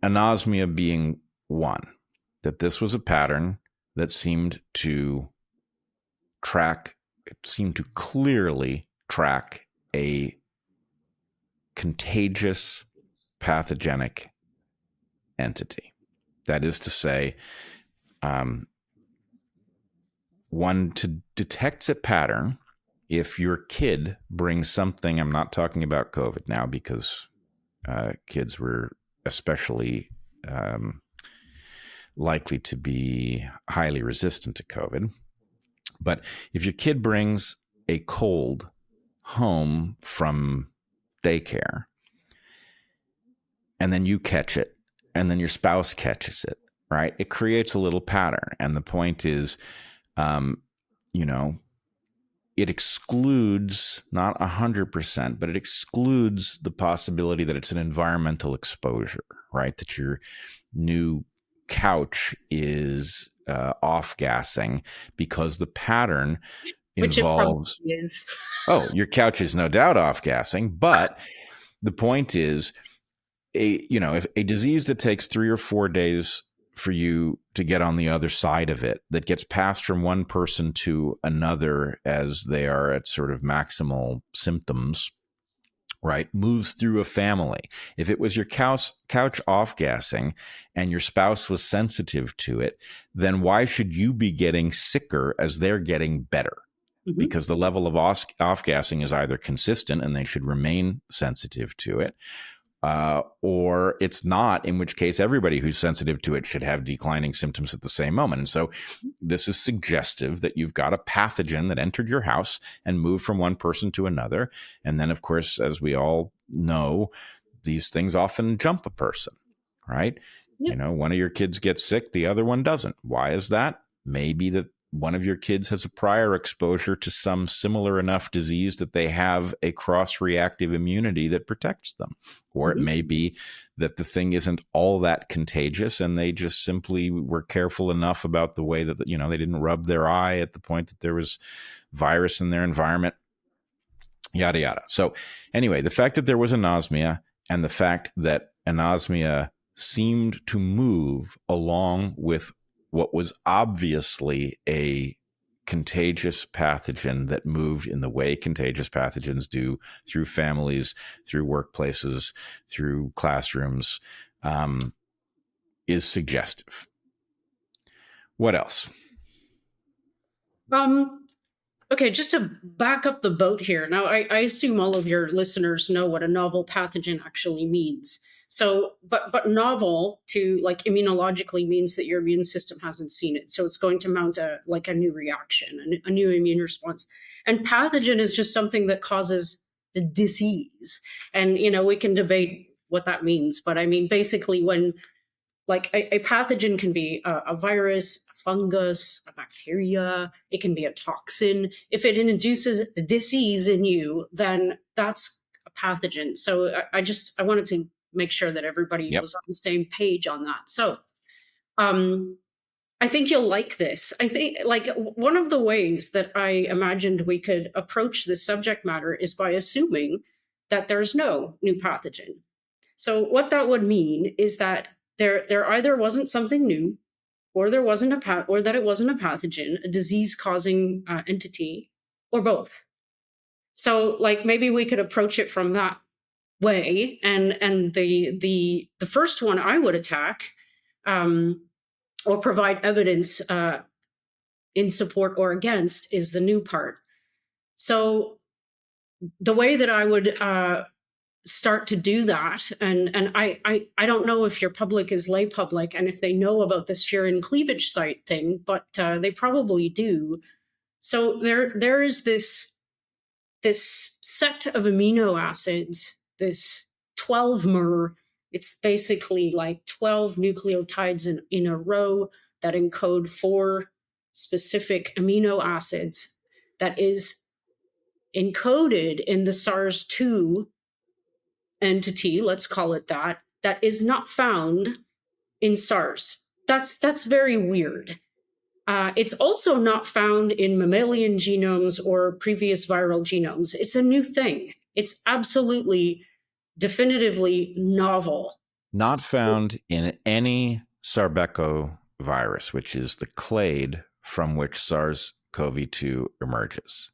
Anosmia being one, that this was a pattern that seemed to clearly track a contagious pathogenic entity. That is to say, one detects a pattern if your kid brings something. I'm not talking about COVID now because kids were especially likely to be highly resistant to COVID. But if your kid brings a cold home from daycare, and then you catch it, and then your spouse catches it, right? It creates a little pattern. And the point is, it excludes, not 100%, but it excludes the possibility that it's an environmental exposure, right? That your new couch is off-gassing because the pattern involves... Which it probably is. Oh, your couch is no doubt off-gassing, but the point is, if a disease that takes 3 or 4 days for you to get on the other side of it, that gets passed from one person to another as they are at sort of maximal symptoms, right, moves through a family. If it was your couch off-gassing and your spouse was sensitive to it, then why should you be getting sicker as they're getting better? Mm-hmm. Because the level of off-gassing is either consistent and they should remain sensitive to it, or it's not, in which case everybody who's sensitive to it should have declining symptoms at the same moment. And so this is suggestive that you've got a pathogen that entered your house and moved from one person to another. And then, of course, as we all know, these things often jump a person, right? Yep. One of your kids gets sick, the other one doesn't. Why is that? Maybe that one of your kids has a prior exposure to some similar enough disease that they have a cross-reactive immunity that protects them. Or it may be that the thing isn't all that contagious and they just simply were careful enough about the way that, they didn't rub their eye at the point that there was virus in their environment, yada, yada. So anyway, the fact that there was anosmia and the fact that anosmia seemed to move along with what was obviously a contagious pathogen that moved in the way contagious pathogens do, through families, through workplaces, through classrooms, is suggestive. What else? Okay, just to back up the boat here. Now, I assume all of your listeners know what a novel pathogen actually means. So, but novel to like immunologically means that your immune system hasn't seen it. So it's going to mount a new reaction, a new immune response. And pathogen is just something that causes a disease. And, we can debate what that means. But I mean, basically when like a pathogen can be a virus, a fungus, a bacteria, it can be a toxin. If it induces a disease in you, then that's a pathogen. So I wanted to make sure that everybody was on the same page on that. So I think you'll like this. I think like one of the ways that I imagined we could approach this subject matter is by assuming that there's no new pathogen. So what that would mean is that there either wasn't something new, or there wasn't or that it wasn't a pathogen, a disease-causing entity, or both. So like maybe we could approach it from that way, and the first one I would attack or provide evidence in support or against is the new part. So the way that I would start to do that, and I don't know if your public is lay public and if they know about this Furin cleavage site thing, but they probably do. So there is this set of amino acids, this 12-mer. It's basically like 12 nucleotides in a row that encode 4 specific amino acids that is encoded in the SARS-2 entity, let's call it that is not found in SARS. That's very weird. It's also not found in mammalian genomes or previous viral genomes. It's a new thing. It's absolutely, definitively novel. Not found in any sarbecovirus, which is the clade from which SARS-CoV-2 emerges.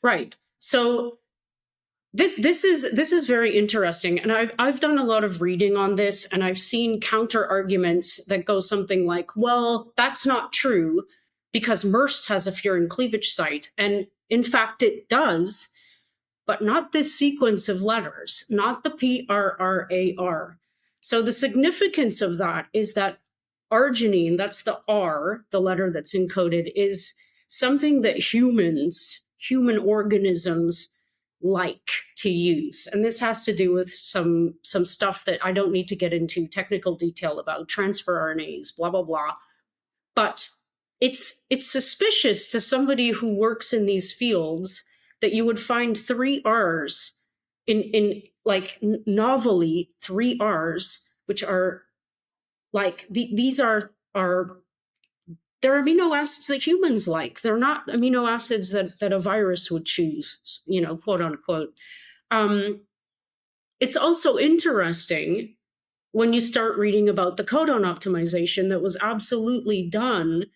Right. So this is very interesting, and I've done a lot of reading on this, and I've seen counter arguments that go something like, "Well, that's not true because MERS has a furin cleavage site," and in fact, it does, but not this sequence of letters, not the PRRAR. So the significance of that is that arginine, that's the R, the letter that's encoded, is something that human organisms like to use. And this has to do with some stuff that I don't need to get into technical detail about, transfer RNAs, blah, blah, blah. But it's suspicious to somebody who works in these fields that you would find three R's in like novelly three R's, which are like these are they're amino acids that humans like. They're not amino acids that a virus would choose, quote unquote. It's also interesting when you start reading about the codon optimization that was absolutely done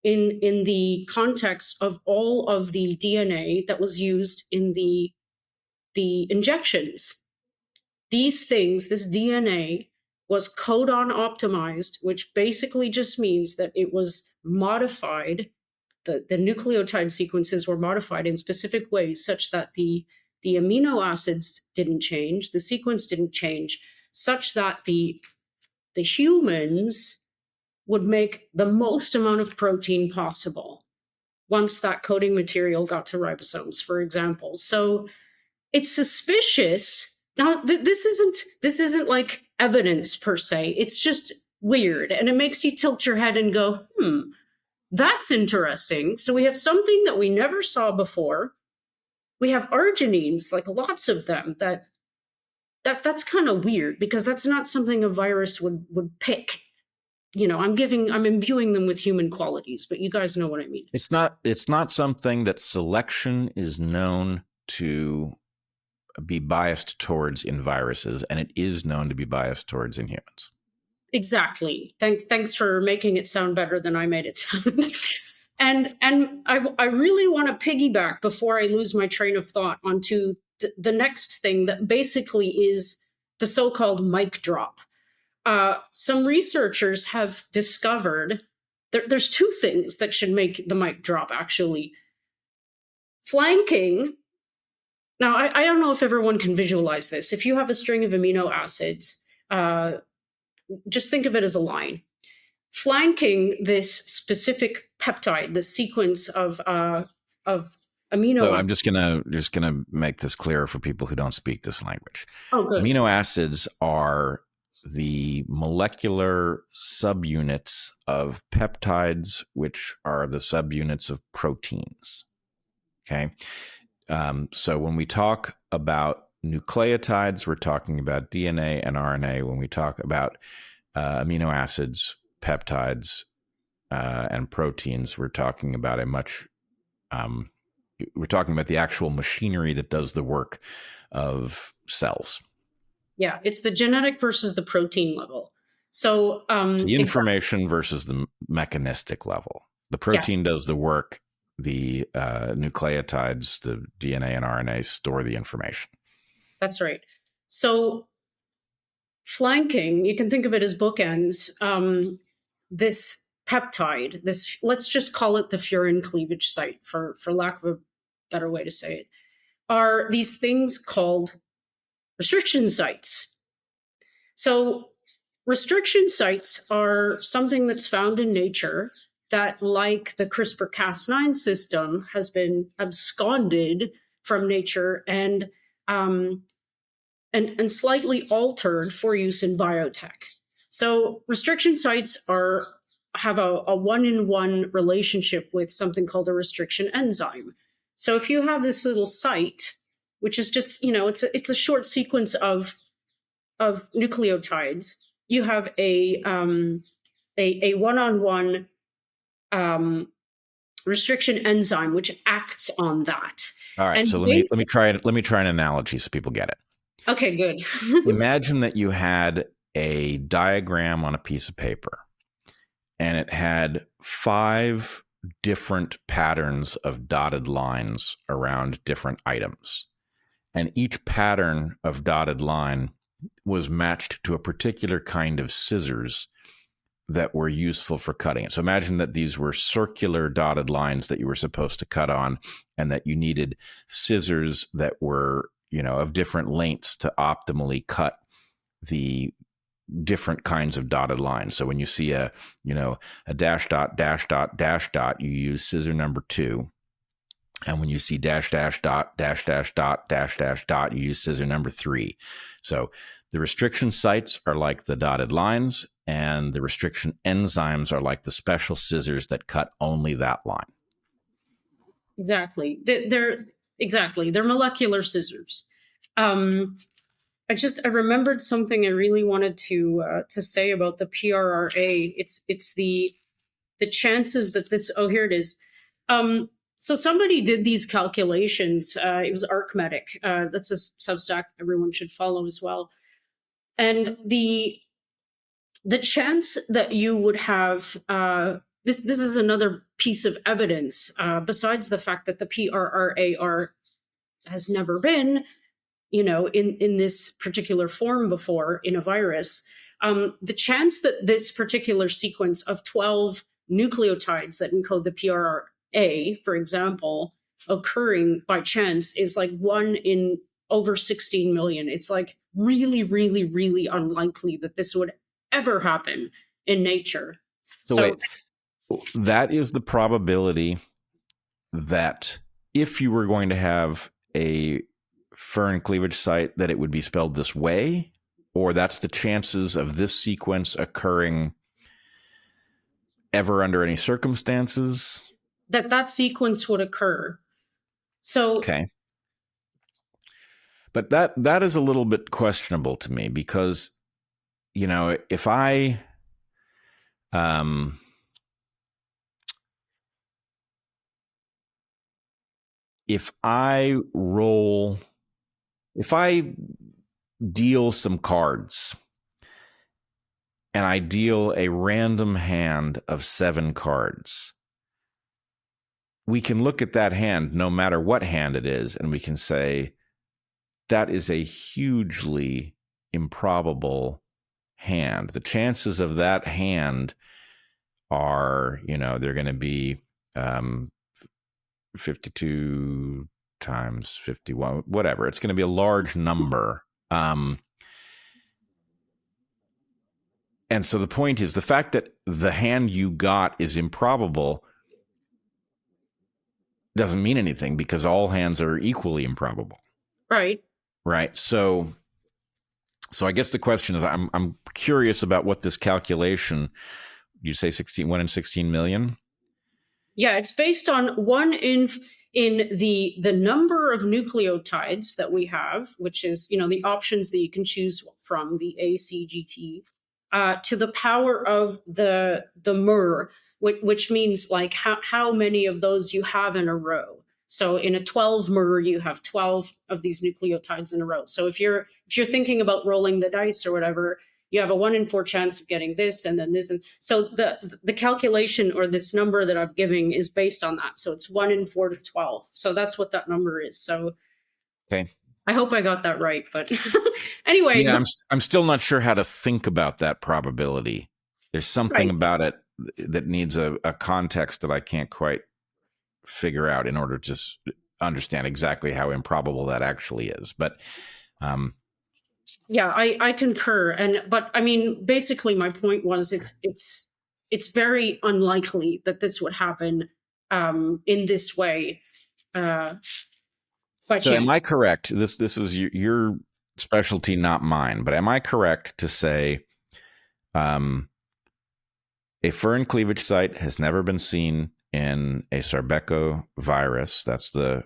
in the context of all of the DNA that was used in the injections. These things, this DNA was codon optimized, which basically just means that it was modified. The nucleotide sequences were modified in specific ways such that the amino acids didn't change, the sequence didn't change, such that the humans would make the most amount of protein possible once that coding material got to ribosomes, for example. So it's suspicious. Now, this isn't like evidence per se. It's just weird, and it makes you tilt your head and go, that's interesting. So we have something that we never saw before. We have arginines, like lots of them, that's kind of weird because that's not something a virus would pick. I'm imbuing them with human qualities, but you guys know what I mean. It's not something that selection is known to be biased towards in viruses, and it is known to be biased towards in humans. Exactly. Thanks for making it sound better than I made it sound. and I really want to piggyback before I lose my train of thought onto the next thing that basically is the so-called mic drop. Some researchers have discovered there's two things that should make the mic drop, actually. Flanking. Now, I don't know if everyone can visualize this. If you have a string of amino acids, just think of it as a line. Flanking this specific peptide, the sequence of amino So acids. I'm just gonna make this clearer for people who don't speak this language. Oh, good. Amino acids are the molecular subunits of peptides, which are the subunits of proteins. Okay. So when we talk about nucleotides, we're talking about DNA and RNA. When we talk about amino acids, peptides, and proteins, we're talking about we're talking about the actual machinery that does the work of cells. Yeah, it's the genetic versus the protein level. So the information versus the mechanistic level. The protein does the work. The nucleotides, the DNA and RNA, store the information. That's right. So flanking, you can think of it as bookends. This peptide, let's just call it the furin cleavage site for lack of a better way to say it, are these things called restriction sites. So restriction sites are something that's found in nature that, like the CRISPR-Cas9 system, has been absconded from nature and slightly altered for use in biotech. So restriction sites have a one-in-one relationship with something called a restriction enzyme. So if you have this little site, which is just, it's a short sequence of nucleotides, you have a one-on-one restriction enzyme which acts on that. All right, And so let me try an analogy so people get it. Okay, good. Imagine that you had a diagram on a piece of paper, and it had 5 different patterns of dotted lines around different items. And each pattern of dotted line was matched to a particular kind of scissors that were useful for cutting it. So imagine that these were circular dotted lines that you were supposed to cut on, and that you needed scissors that were, of different lengths to optimally cut the different kinds of dotted lines. So when you see a dash dot, dash dot, dash dot, you use scissor number 2. And when you see dash dash dot, dash dash dot, dash dash dot, you use scissor number 3. So the restriction sites are like the dotted lines, and the restriction enzymes are like the special scissors that cut only that line. Exactly. They're molecular scissors. I remembered something I really wanted to say about the PRRA. It's the chances that this. Oh, here it is. So somebody did these calculations. It was Archmetic. That's a Substack everyone should follow as well. And the chance that you would have this is another piece of evidence besides the fact that the PRRAR has never been, in this particular form before in a virus. The chance that this particular sequence of 12 nucleotides that encode the PRRA, for example, occurring by chance is like 1 in over 16 million. It's like really, really, really unlikely that this would ever happen in nature. So wait, that is the probability that if you were going to have a Furin cleavage site, that it would be spelled this way, or that's the chances of this sequence occurring ever under any circumstances? That sequence would occur. So okay. But that is a little bit questionable to me, because, if I deal some cards and I deal a random hand of 7 cards, we can look at that hand, no matter what hand it is, and we can say that is a hugely improbable hand. The chances of that hand are, they're going to be 52 times 51, whatever. It's going to be a large number. And so the point is, the fact that the hand you got is improbable doesn't mean anything, because all hands are equally improbable. Right. So I guess the question is, I'm curious about what this calculation, you say 1 in 16 million? Yeah, it's based on 1 in the number of nucleotides that we have, which is, the options that you can choose from, the A, C, G, T, to the power of the mer, which means like how many of those you have in a row. So in a 12 mer, you have 12 of these nucleotides in a row. So if you're thinking about rolling the dice or whatever, you have a 1 in 4 chance of getting this, and then this. And so the calculation, or this number that I'm giving, is based on that. So it's 1 in 4 to 12. So that's what that number is. So okay. I hope I got that right. But anyway. Yeah, I'm still not sure how to think about that probability. There's something about it that needs a context that I can't quite figure out in order to understand exactly how improbable that actually is. But yeah, I concur. But I mean, basically my point was it's very unlikely that this would happen in this way. So am I correct? This is your specialty, not mine, but am I correct to say a Furin cleavage site has never been seen in a sarbecovirus? That's the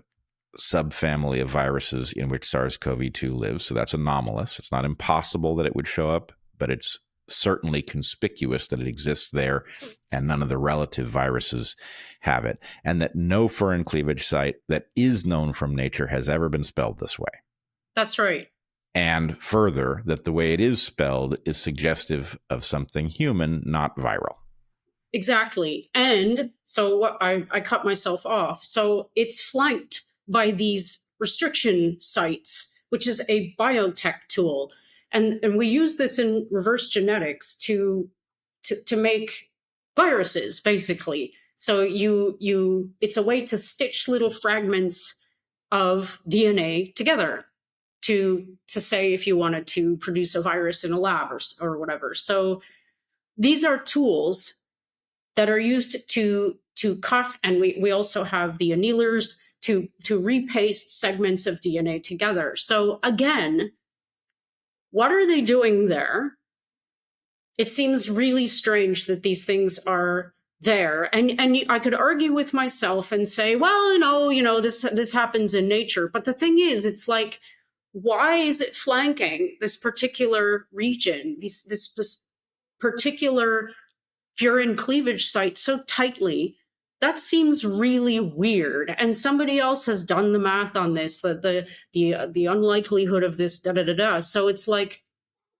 subfamily of viruses in which SARS-CoV-2 lives. So that's anomalous. It's not impossible that it would show up, but it's certainly conspicuous that it exists there, and none of the relative viruses have it, and that no furin cleavage site that is known from nature has ever been spelled this way. That's right. And further, that the way it is spelled is suggestive of something human, not viral. Exactly. And so what I cut myself off. So it's flanked by these restriction sites, which is a biotech tool. And we use this in reverse genetics to make viruses, basically. So it's a way to stitch little fragments of DNA together to say if you wanted to produce a virus in a lab or whatever. So these are tools that are used to cut, and we also have the annealers to repaste segments of DNA together. So again, what are they doing there? It seems really strange that these things are there, and I could argue with myself and say, well, this happens in nature. But the thing is, it's like, why is it flanking this particular region, this particular furin cleavage site so tightly? That seems really weird. And somebody else has done the math on this, the unlikelihood of this, da da da da. So it's like,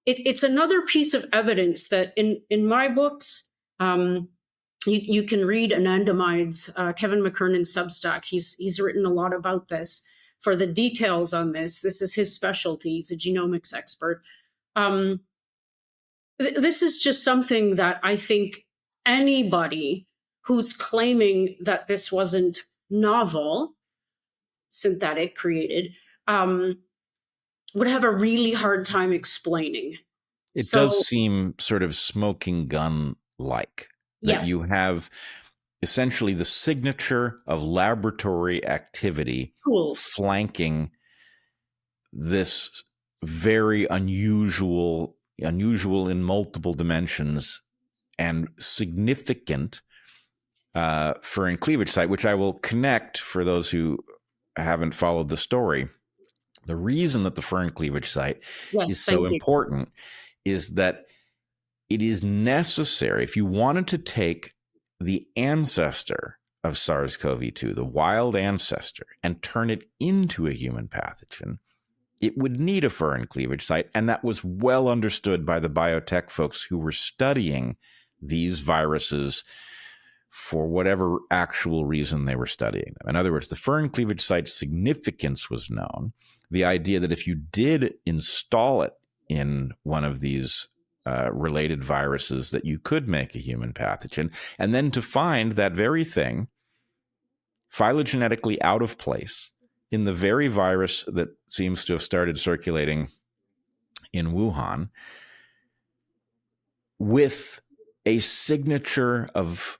it's another piece of evidence that in my books, you can read anandamide's Kevin McKernan's Substack. He's written a lot about this for the details on this. This is his specialty. He's a genomics expert. This is just something that I think anybody who's claiming that this wasn't novel, synthetic, created, would have a really hard time explaining. It does seem sort of smoking gun-like. That Yes. You have essentially the signature of laboratory activity Tools. flanking this very unusual in multiple dimensions and significant furin cleavage site, which I will connect for those who haven't followed the story. The reason that the furin cleavage site is so important is that it is necessary. If you wanted to take the ancestor of SARS-CoV-2, the wild ancestor, and turn it into a human pathogen, it would need a furin cleavage site. And that was well understood by the biotech folks who were studying these viruses for whatever actual reason they were studying them. In other words, the furin cleavage site's significance was known. The idea that if you did install it in one of these related viruses, that you could make a human pathogen, and then to find that very thing phylogenetically out of place in the very virus that seems to have started circulating in Wuhan, with a signature of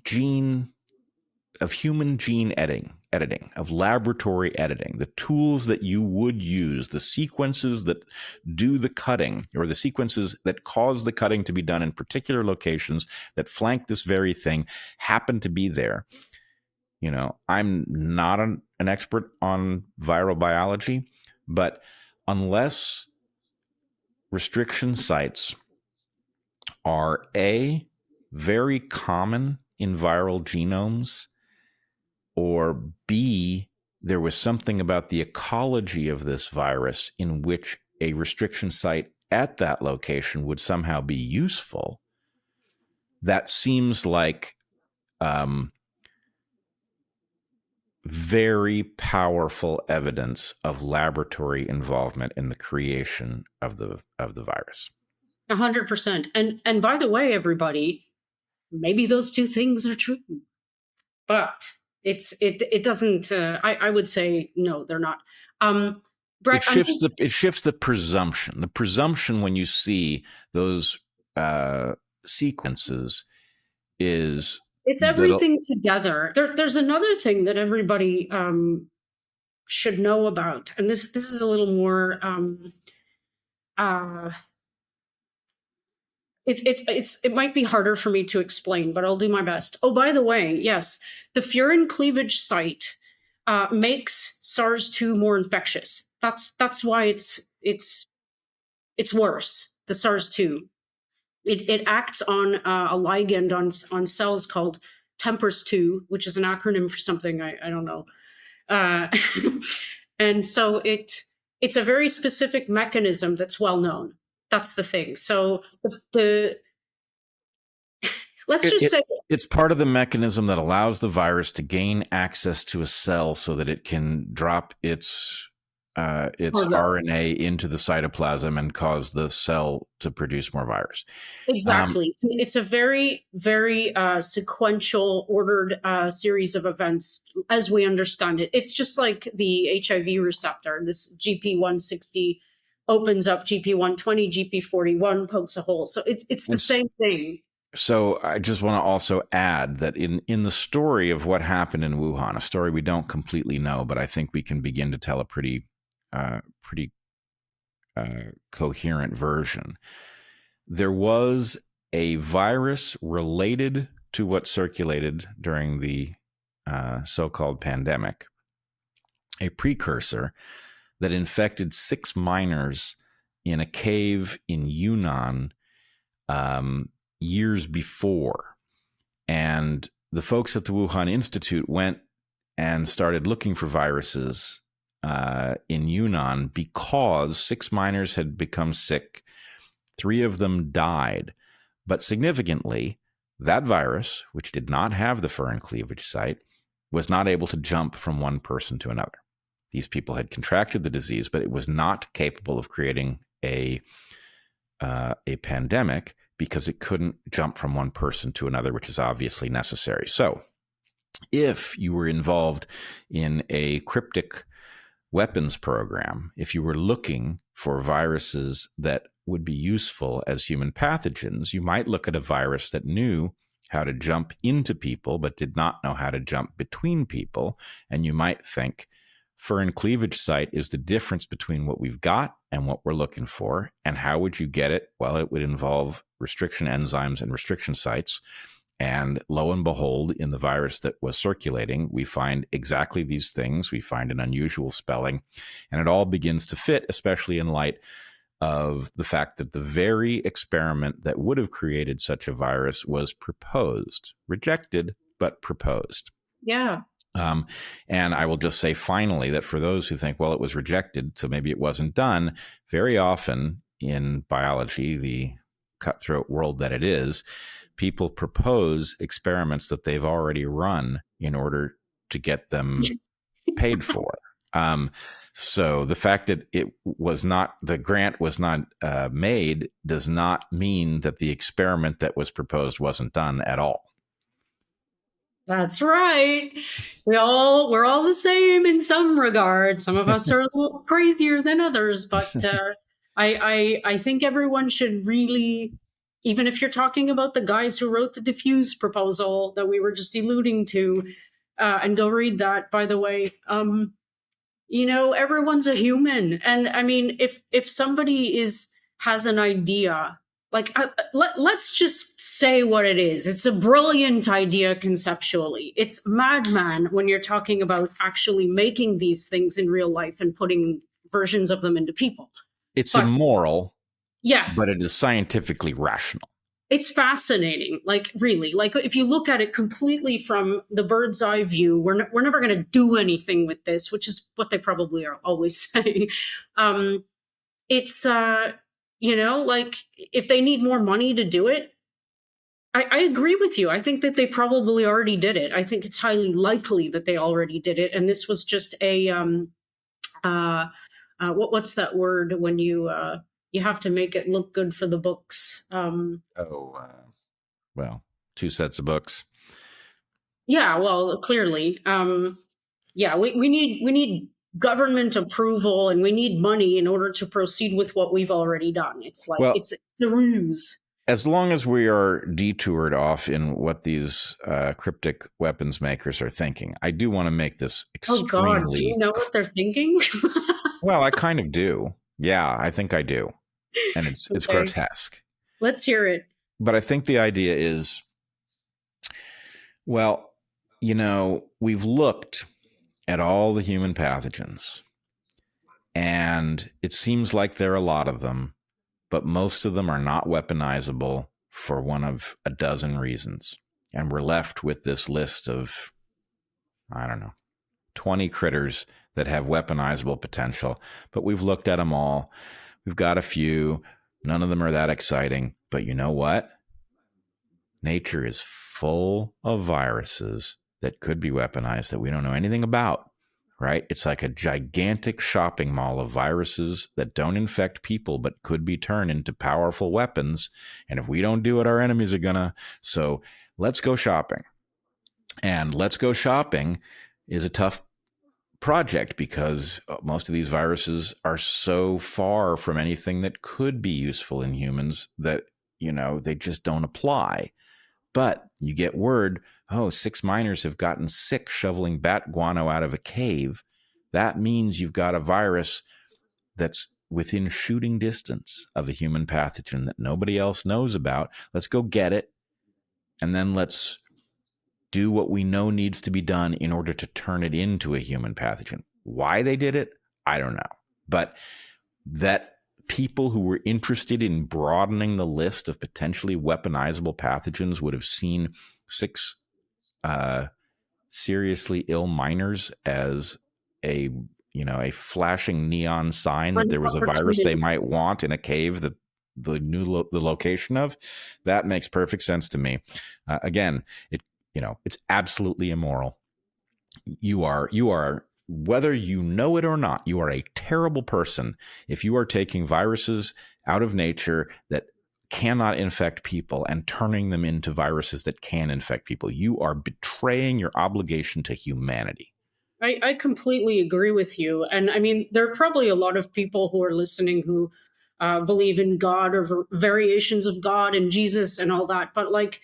human gene editing, of laboratory editing, the tools that you would use, the sequences that do the cutting, or the sequences that cause the cutting to be done in particular locations that flank this very thing, happen to be there. I'm not an expert on viral biology, but unless restriction sites are very common in viral genomes, or B, there was something about the ecology of this virus in which a restriction site at that location would somehow be useful, that seems like very powerful evidence of laboratory involvement in the creation of the virus. 100%. And by the way, everybody, maybe those two things are true, but it doesn't. I would say no, they're not. Bret, it shifts the presumption. The presumption when you see those sequences is it's everything together. There's another thing that everybody should know about, and this is a little more. It might be harder for me to explain, but I'll do my best. Oh, by the way, yes, the furin cleavage site makes SARS-2 more infectious. That's why it's worse. the SARS-2. It acts on a ligand on cells called TMPRSS2, which is an acronym for something I don't know. And so it's a very specific mechanism that's well known. That's the thing. So let's just say it's part of the mechanism that allows the virus to gain access to a cell so that it can drop its RNA into the cytoplasm and cause the cell to produce more virus. Exactly. It's a very, very sequential, ordered series of events as we understand it. It's just like the HIV receptor. This GP160 opens up GP120, GP41 pokes a hole. So it's the same thing. So I just want to also add that in the story of what happened in Wuhan, a story we don't completely know, but I think we can begin to tell a pretty coherent version. There was a virus related to what circulated during the so-called pandemic, a precursor that infected 6 miners in a cave in Yunnan years before. And the folks at the Wuhan Institute went and started looking for viruses in Yunnan because 6 miners had become sick. 3 of them died. But significantly, that virus, which did not have the furin cleavage site, was not able to jump from one person to another. These people had contracted the disease, but it was not capable of creating a pandemic because it couldn't jump from one person to another, which is obviously necessary. So if you were involved in a cryptic weapons program, if you were looking for viruses that would be useful as human pathogens, you might look at a virus that knew how to jump into people but did not know how to jump between people. And you might think furin cleavage site is the difference between what we've got and what we're looking for. And how would you get it? Well, it would involve restriction enzymes and restriction sites. And lo and behold, in the virus that was circulating, we find exactly these things. We find an unusual spelling, and it all begins to fit, especially in light of the fact that the very experiment that would have created such a virus was proposed, rejected, but proposed. Yeah. And I will just say finally that for those who think, well, it was rejected, so maybe it wasn't done, very often in biology, the cutthroat world that it is, people propose experiments that they've already run in order to get them paid for. So the fact that the grant was not made does not mean that the experiment that was proposed wasn't done at all. That's right. We're all the same in some regard. Some of us are a little crazier than others, but I think everyone should really, even if you're talking about the guys who wrote the diffuse proposal that we were just alluding to, and go read that, by the way. Everyone's a human, and I mean, if somebody has an idea. Like, let's just say what it is. It's a brilliant idea conceptually. It's madman when you're talking about actually making these things in real life and putting versions of them into people. It's immoral, yeah, but it is scientifically rational. It's fascinating, like really. Like if you look at it completely from the bird's eye view, we're never going to do anything with this, which is what they probably are always saying. It's like if they need more money to do it, I agree with you. I think that they probably already did it. I think it's highly likely that they already did it. And this was just a, what's that word when you have to make it look good for the books? Well, 2 sets of books. Yeah, well, clearly. We need government approval, and we need money in order to proceed with what we've already done. It's like, it's the ruse. As long as we are detoured off in what these cryptic weapons makers are thinking, I do want to make this extremely... Oh God, do you know what they're thinking? Well, I kind of do. Yeah, I think I do. And it's grotesque. Let's hear it. But I think the idea is, well, we've looked at all the human pathogens, and it seems like there are a lot of them, but most of them are not weaponizable for one of a dozen reasons. And we're left with this list of, I don't know, 20 critters that have weaponizable potential, but we've looked at them all. We've got a few. None of them are that exciting. But you know what? Nature is full of viruses that could be weaponized that we don't know anything about, right? It's like a gigantic shopping mall of viruses that don't infect people but could be turned into powerful weapons. And if we don't do it, our enemies are gonna. So let's go shopping. And let's go shopping is a tough project because most of these viruses are so far from anything that could be useful in humans that, they just don't apply. But you get word, 6 miners have gotten sick shoveling bat guano out of a cave. That means you've got a virus that's within shooting distance of a human pathogen that nobody else knows about. Let's go get it. And then let's do what we know needs to be done in order to turn it into a human pathogen. Why they did it, I don't know. But that people who were interested in broadening the list of potentially weaponizable pathogens would have seen 6 seriously ill miners as a flashing neon sign that there was a virus they might want in a cave that the location of. That makes perfect sense to me. Again, it's absolutely immoral. You are, whether you know it or not, you are a terrible person if you are taking viruses out of nature that cannot infect people and turning them into viruses that can infect people. You are betraying your obligation to humanity. I completely agree with you. And I mean, there are probably a lot of people who are listening who believe in God or variations of God and Jesus and all that. But like,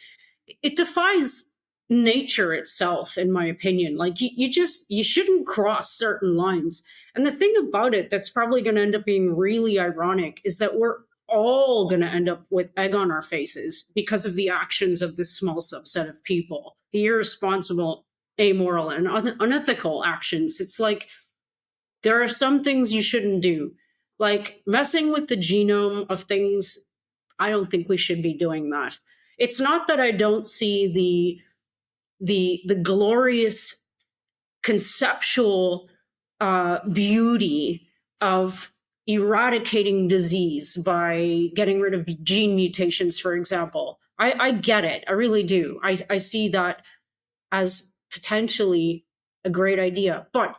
it defies nature itself, in my opinion. Like you shouldn't cross certain lines. And the thing about it that's probably going to end up being really ironic is that we're all going to end up with egg on our faces because of the actions of this small subset of people, the irresponsible, amoral, and unethical actions. It's like there are some things you shouldn't do, like messing with the genome of things. I don't think we should be doing that. It's not that I don't see the glorious conceptual beauty of eradicating disease by getting rid of gene mutations, for example. I get it. I really do. I see that as potentially a great idea. But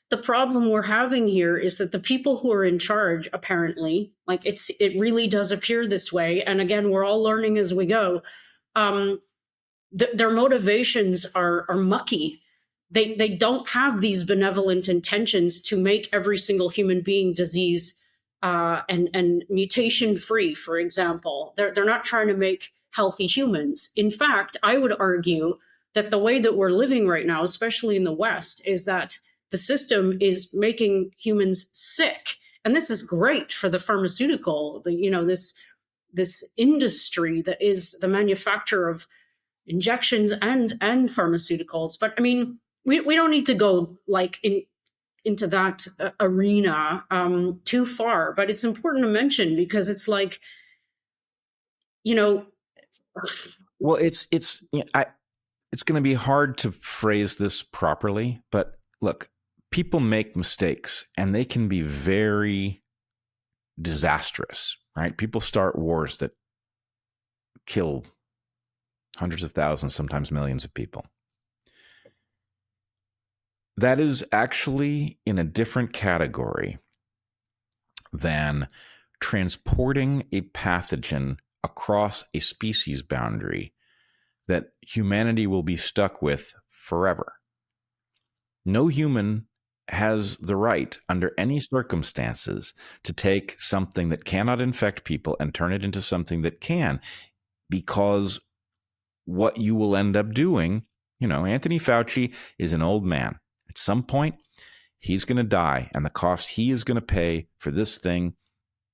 the problem we're having here is that the people who are in charge, apparently, like it really does appear this way. And again, we're all learning as we go. Their motivations are mucky. They don't have these benevolent intentions to make every single human being disease and mutation free, for example. They're not trying to make healthy humans. In fact, I would argue that the way that we're living right now, especially in the West, is that the system is making humans sick. And this is great for the pharmaceutical, this industry that is the manufacturer of injections and pharmaceuticals. But I mean, we don't need to go like into that arena too far. But it's important to mention because it's like, well, it's going to be hard to phrase this properly, but look, people make mistakes and they can be very disastrous, right? People start wars that kill hundreds of thousands, sometimes millions of people. That is actually in a different category than transporting a pathogen across a species boundary that humanity will be stuck with forever. No human has the right, under any circumstances, to take something that cannot infect people and turn it into something that can, because what you will end up doing, Anthony Fauci is an old man. At some point, he's going to die, and the cost he is going to pay for this thing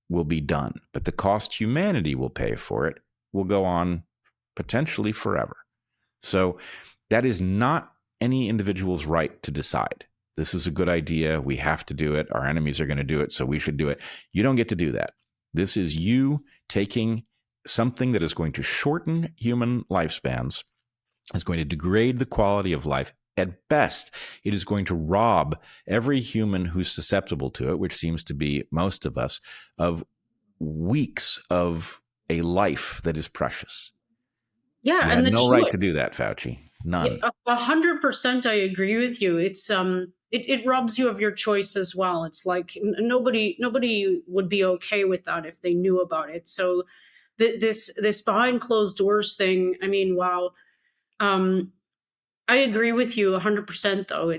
will be done. But the cost humanity will pay for it will go on potentially forever. So that is not any individual's right to decide. This is a good idea. We have to do it. Our enemies are going to do it, so we should do it. You don't get to do that. This is you taking something that is going to shorten human lifespans, is going to degrade the quality of life. At best, it is going to rob every human who's susceptible to it, which seems to be most of us, of weeks of a life that is precious. Yeah, You and had the no right to choice. do that, Fauci. None. Yeah, 100%. I agree with you. It robs you of your choice as well. It's like nobody would be okay with that if they knew about it. So this behind closed doors thing. I mean, wow. I agree with you 100%. Though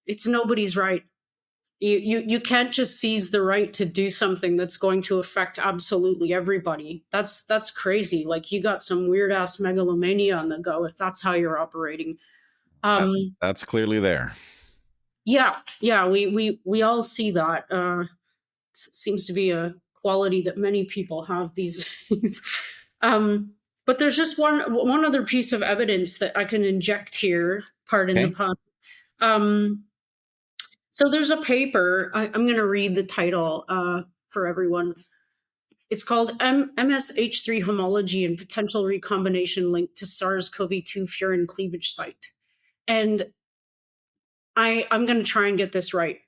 it's nobody's right. You can't just seize the right to do something that's going to affect absolutely everybody. That's crazy. Like, you got some weird ass megalomania on the go if that's how you're operating. That's clearly there. Yeah, we all see that. Seems to be a quality that many people have these days. But there's just one other piece of evidence that I can inject here. Pardon the Okay. pun. So there's a paper. I'm going to read the title for everyone. It's called MSH3 homology and potential recombination linked to SARS-CoV-2 furin cleavage site. And I'm going to try and get this right.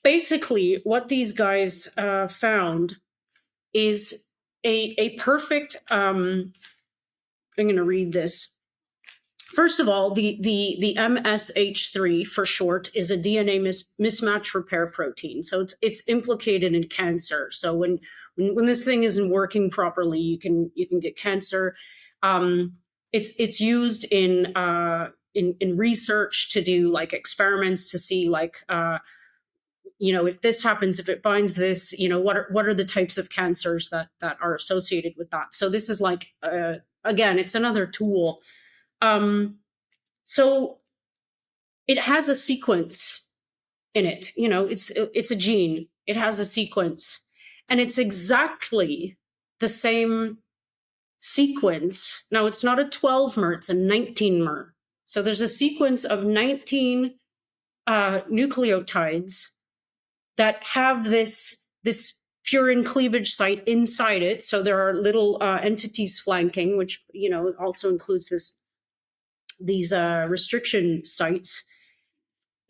Basically, what these guys found is a perfect. I'm going to read this. First of all, the MSH3 for short is a DNA mismatch repair protein. So it's implicated in cancer. So when this thing isn't working properly, you can get cancer. It's used in research to do like experiments to see like if this happens, if it binds this, what are the types of cancers that are associated with that. So this is like again, it's another tool. So it has a sequence in it. It's a gene. It has a sequence, and it's exactly the same sequence. Now, it's not a 12-mer, it's a 19-mer. So there's a sequence of 19 nucleotides that have this furin cleavage site inside it. So there are little entities flanking, which also includes these restriction sites,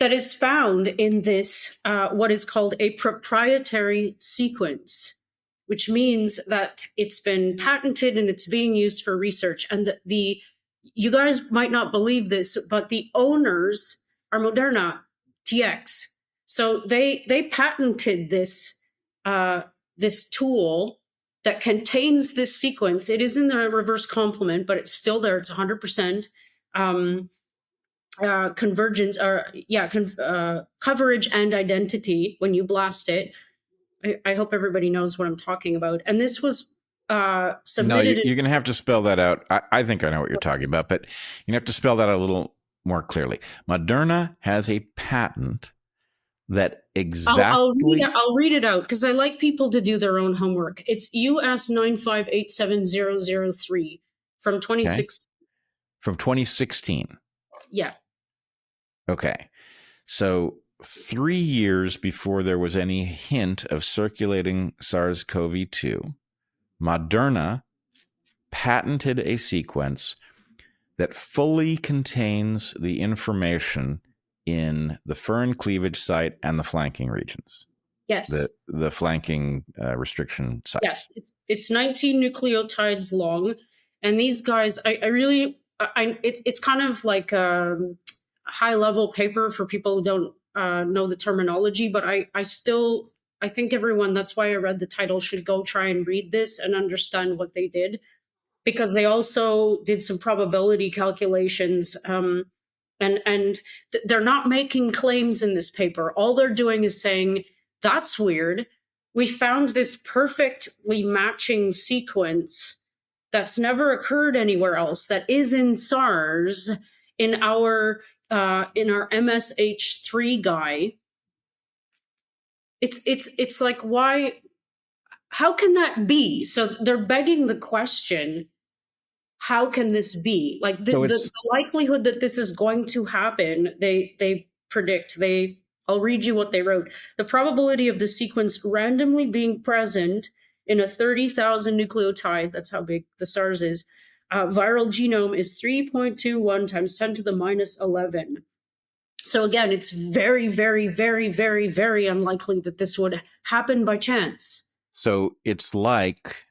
that is found in this what is called a proprietary sequence, which means that it's been patented and it's being used for research. And you guys might not believe this, but the owners are Moderna, TX. So they patented this tool that contains this sequence. It is in the reverse complement, but it's still there. It's 100%. Convergence or coverage and identity when you blast it. I hope everybody knows what I'm talking about. And this was submitted. No, you're going to have to spell that out. I think I know what you're talking about, but you have to spell that out a little more clearly. Moderna has a patent that exactly. I'll read it out because I like people to do their own homework. It's US 9587003 from 2016. Okay. From 2016. Yeah. Okay. So 3 years before there was any hint of circulating SARS-CoV-2, Moderna patented a sequence that fully contains the information in the furin cleavage site and the flanking regions. Yes. The flanking restriction sites. Yes. It's 19 nucleotides long. And these guys, it's kind of like a high level paper for people who don't know the terminology, but I think everyone, that's why I read the title, should go try and read this and understand what they did, because they also did some probability calculations. And they're not making claims in this paper. All they're doing is saying, that's weird. We found this perfectly matching sequence that's never occurred anywhere else, that is in SARS, in our MSH3 guy. It's like, why? How can that be? So they're begging the question, how can this be? Like the likelihood that this is going to happen, they predict. I'll read you what they wrote. The probability of the sequence randomly being present in a 30,000 nucleotide, that's how big the SARS is, viral genome is 3.21 times 10 to the minus 11. So again, it's very, very, very, very, very unlikely that this would happen by chance. So it's like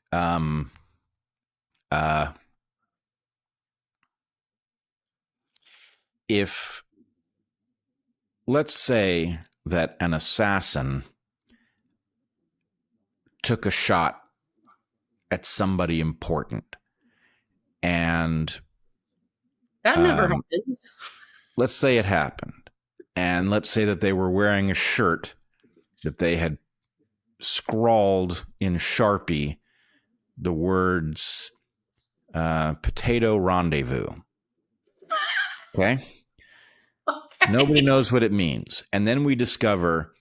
if, let's say that an assassin took a shot at somebody important, and that never happens. Let's say it happened, and let's say that they were wearing a shirt that they had scrawled in Sharpie the words potato rendezvous. Okay? Nobody knows what it means. And then we discover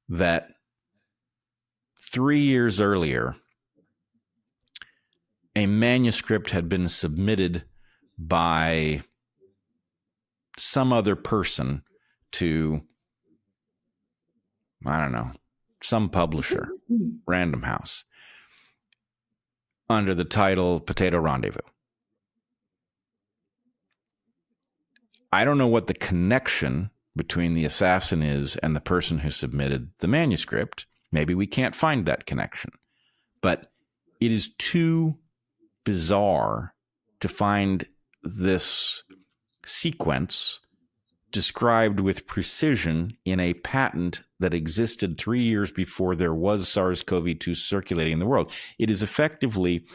that 3 years earlier, a manuscript had been submitted by some other person to, I don't know, some publisher, Random House, under the title Potato Rendezvous. I don't know what the connection between the assassin is and the person who submitted the manuscript. Maybe we can't find that connection. But it is too bizarre to find this sequence described with precision in a patent that existed 3 years before there was SARS-CoV-2 circulating in the world. It is effectively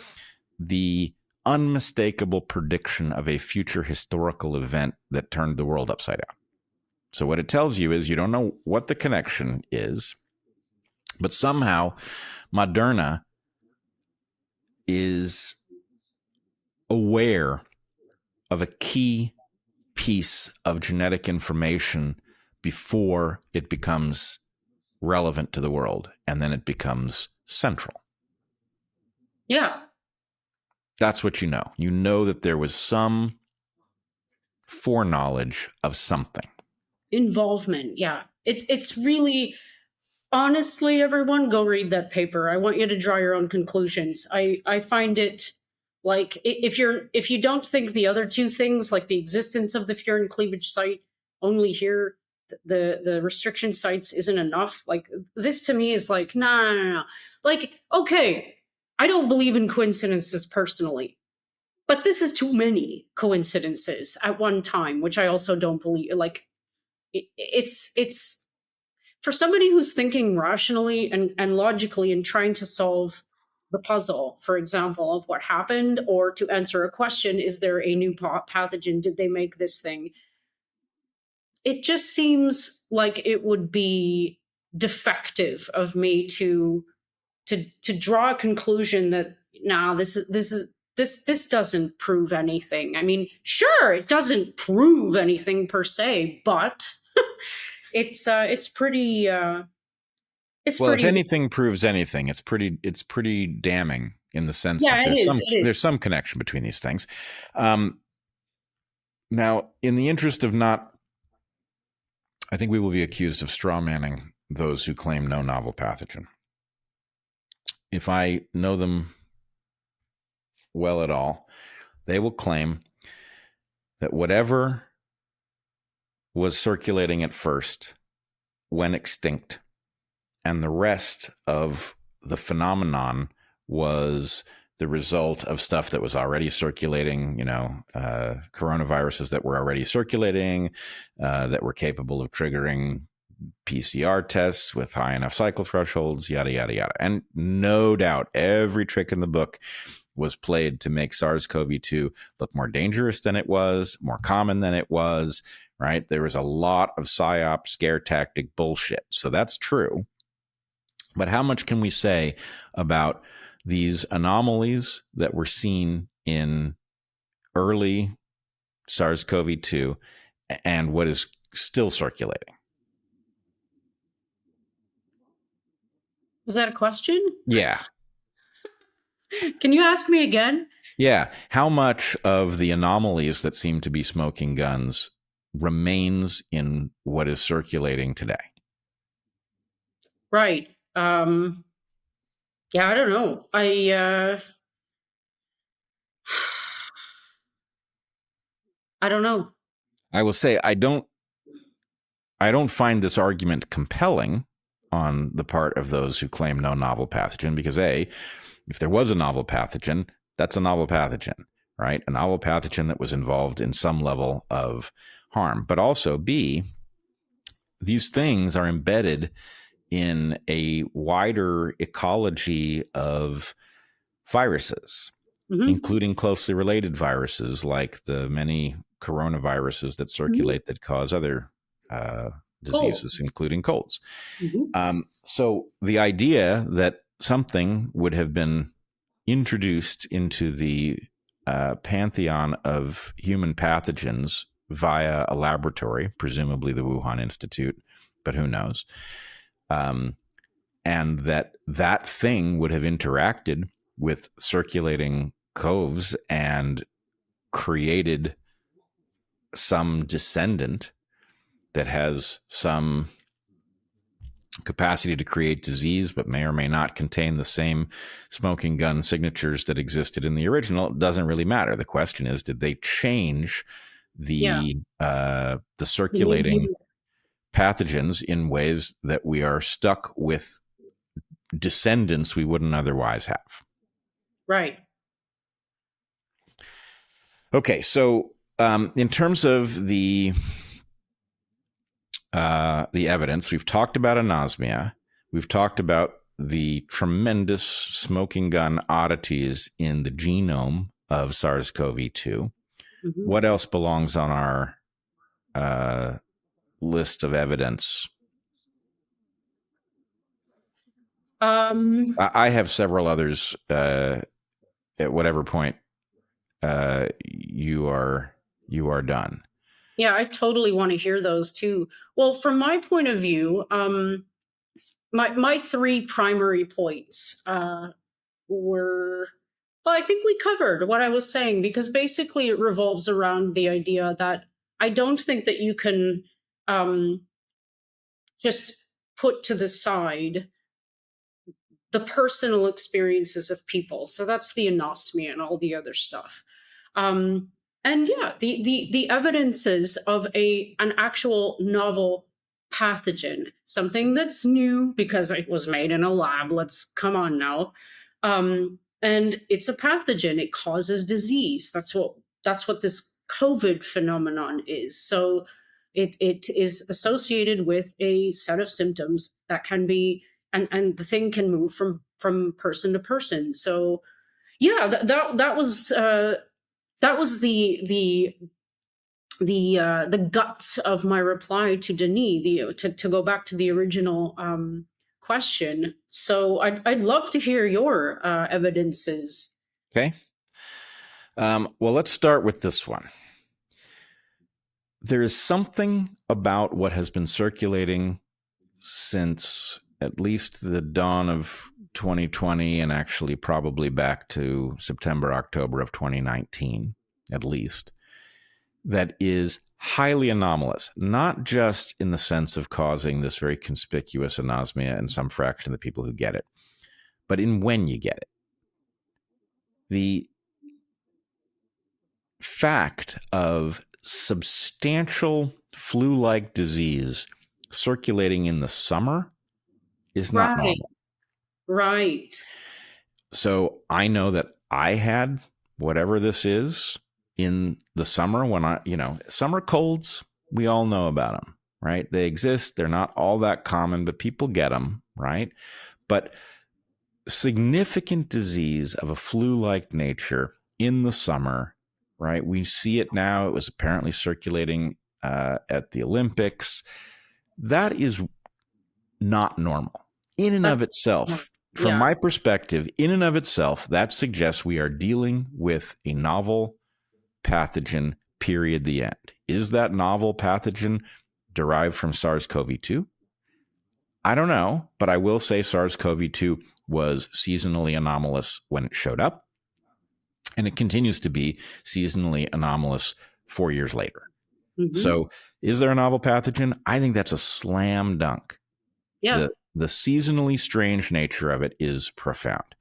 the unmistakable prediction of a future historical event that turned the world upside down. So what it tells you is you don't know what the connection is, but somehow Moderna is aware of a key piece of genetic information before it becomes relevant to the world, and then it becomes central. Yeah. That's what you know. You know that there was some foreknowledge of something. Involvement, yeah. It's really, honestly, everyone, go read that paper. I want you to draw your own conclusions. I find it like, if you don't think the other two things, like the existence of the Furin cleavage site only here, the restriction sites isn't enough. Like, this to me is like, no. Like, okay, I don't believe in coincidences personally, but this is too many coincidences at one time, which I also don't believe. Like, it's for somebody who's thinking rationally and logically and trying to solve the puzzle, for example, of what happened, or to answer a question, is there a new pathogen? Did they make this thing? It just seems like it would be defective of me to draw a conclusion that, nah, this doesn't prove anything. I mean, sure, it doesn't prove anything per se, but it's pretty. It's well, pretty. If anything proves anything, it's pretty damning in the sense that there's some connection between these things. Now, in the interest of not, I think we will be accused of straw manning those who claim no novel pathogen. If I know them well at all, they will claim that whatever was circulating at first went extinct, and the rest of the phenomenon was the result of stuff that was already circulating, coronaviruses that were already circulating, that were capable of triggering PCR tests with high enough cycle thresholds, yada, yada, yada. And no doubt every trick in the book was played to make SARS-CoV-2 look more dangerous than it was, more common than it was, right? There was a lot of psyop, scare tactic bullshit. So that's true. But how much can we say about these anomalies that were seen in early SARS-CoV-2 and what is still circulating? Was that a question? Yeah. Can you ask me again? Yeah. How much of the anomalies that seem to be smoking guns remains in what is circulating today? Right. Yeah, I don't know. I don't know. I will say I don't find this argument compelling on the part of those who claim no novel pathogen because if there was a novel pathogen, that's a novel pathogen, right? A novel pathogen that was involved in some level of harm. But also B, these things are embedded in a wider ecology of viruses, Hmm. including closely related viruses like the many coronaviruses that Hmm. circulate that cause other uh, Goals. diseases, including colds. Hmm. So the idea that something would have been introduced into the pantheon of human pathogens via a laboratory, presumably the Wuhan Institute, but who knows, um, and that thing would have interacted with circulating coves and created some descendant that has some capacity to create disease, but may or may not contain the same smoking gun signatures that existed in the original. It doesn't really matter. The question is, did they change Yeah. the circulating Mhm. pathogens in ways that we are stuck with descendants we wouldn't otherwise have? Right. Okay, so in terms of the evidence, we've talked about anosmia. We've talked about the tremendous smoking gun oddities in the genome of SARS-CoV-2. Hmm. What else belongs on our uh, list of evidence? Um, I have several others at whatever point you are done. yeah, I totally want to hear those too. Well, from my point of view, my three primary points were, well, I think we covered what I was saying because basically it revolves around the idea that I don't think that you can um, just put to the side the personal experiences of people. So that's the anosmia and all the other stuff. Um, and yeah, the evidences of an actual novel pathogen, something that's new because it was made in a lab. Let's come on now. And it's a pathogen. It causes disease. That's what this COVID phenomenon is. So it is associated with a set of symptoms that can be, and the thing can move from person to person. So yeah, that was the guts of my reply to Denis. To go back to the original question. So I'd love to hear your evidences. Okay. Well, let's start with this one. There is something about what has been circulating since at least the dawn of 2020 and actually probably back to September, October of 2019, at least, that is highly anomalous, not just in the sense of causing this very conspicuous anosmia in some fraction of the people who get it, but in when you get it. The fact of substantial flu-like disease circulating in the summer is not Right, normal. right. So I know that I had whatever this is in the summer when summer colds, we all know about them, right? They exist. They're not all that common, but people get them, right? But significant disease of a flu-like nature in the summer, right? We see it now. It was apparently circulating at the Olympics. That is not normal in and of That's itself. From yeah. my perspective, in and of itself, that suggests we are dealing with a novel pathogen, period, the end. Is that novel pathogen derived from SARS-CoV-2? I don't know, but I will say SARS-CoV-2 was seasonally anomalous when it showed up, and it continues to be seasonally anomalous 4 years later. Hmm. So is there a novel pathogen? I think that's a slam dunk. Yeah. the seasonally strange nature of it is profound.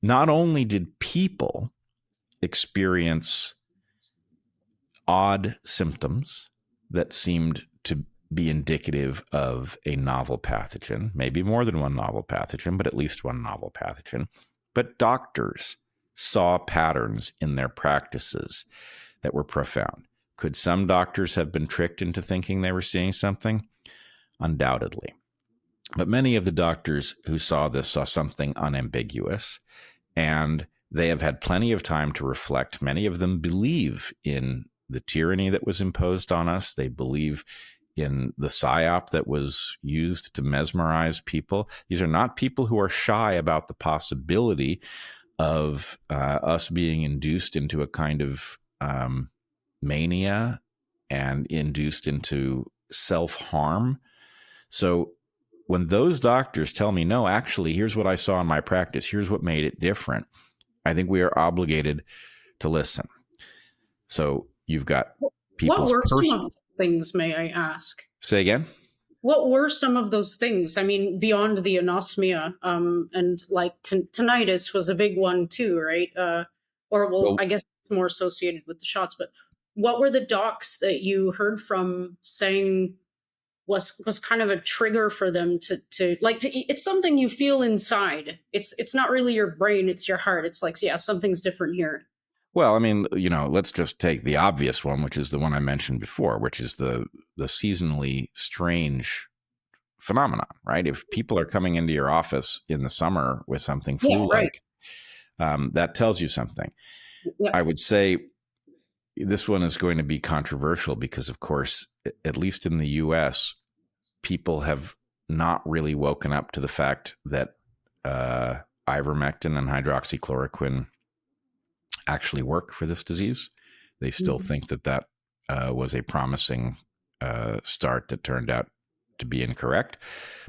Not only did people experience odd symptoms that seemed to be indicative of a novel pathogen, maybe more than one novel pathogen, but at least one novel pathogen, but doctors saw patterns in their practices that were profound. Could some doctors have been tricked into thinking they were seeing something? Undoubtedly. But many of the doctors who saw this saw something unambiguous, and they have had plenty of time to reflect. Many of them believe in the tyranny that was imposed on us. They believe in the psyop that was used to mesmerize people. These are not people who are shy about the possibility of us being induced into a kind of mania and induced into self-harm. So when those doctors tell me, no, actually, here's what I saw in my practice, here's what made it different, I think we are obligated to listen. So you've got people's What were some of the things, may I ask? Say again? What were some of those things? I mean, beyond the anosmia, and like tinnitus was a big one too, right? Well, I guess it's more associated with the shots, but what were the docs that you heard from saying was kind of a trigger for them to like, it's something you feel inside. It's not really your brain, it's your heart. It's like, yeah, something's different here. Well, I mean, let's just take the obvious one, which is the one I mentioned before, which is the seasonally strange phenomenon, right? If people are coming into your office in the summer with something flu-like, that tells you something. Yeah. I would say this one is going to be controversial because, of course, at least in the U.S., people have not really woken up to the fact that ivermectin and hydroxychloroquine actually work for this disease. They still think that was a promising start that turned out to be incorrect.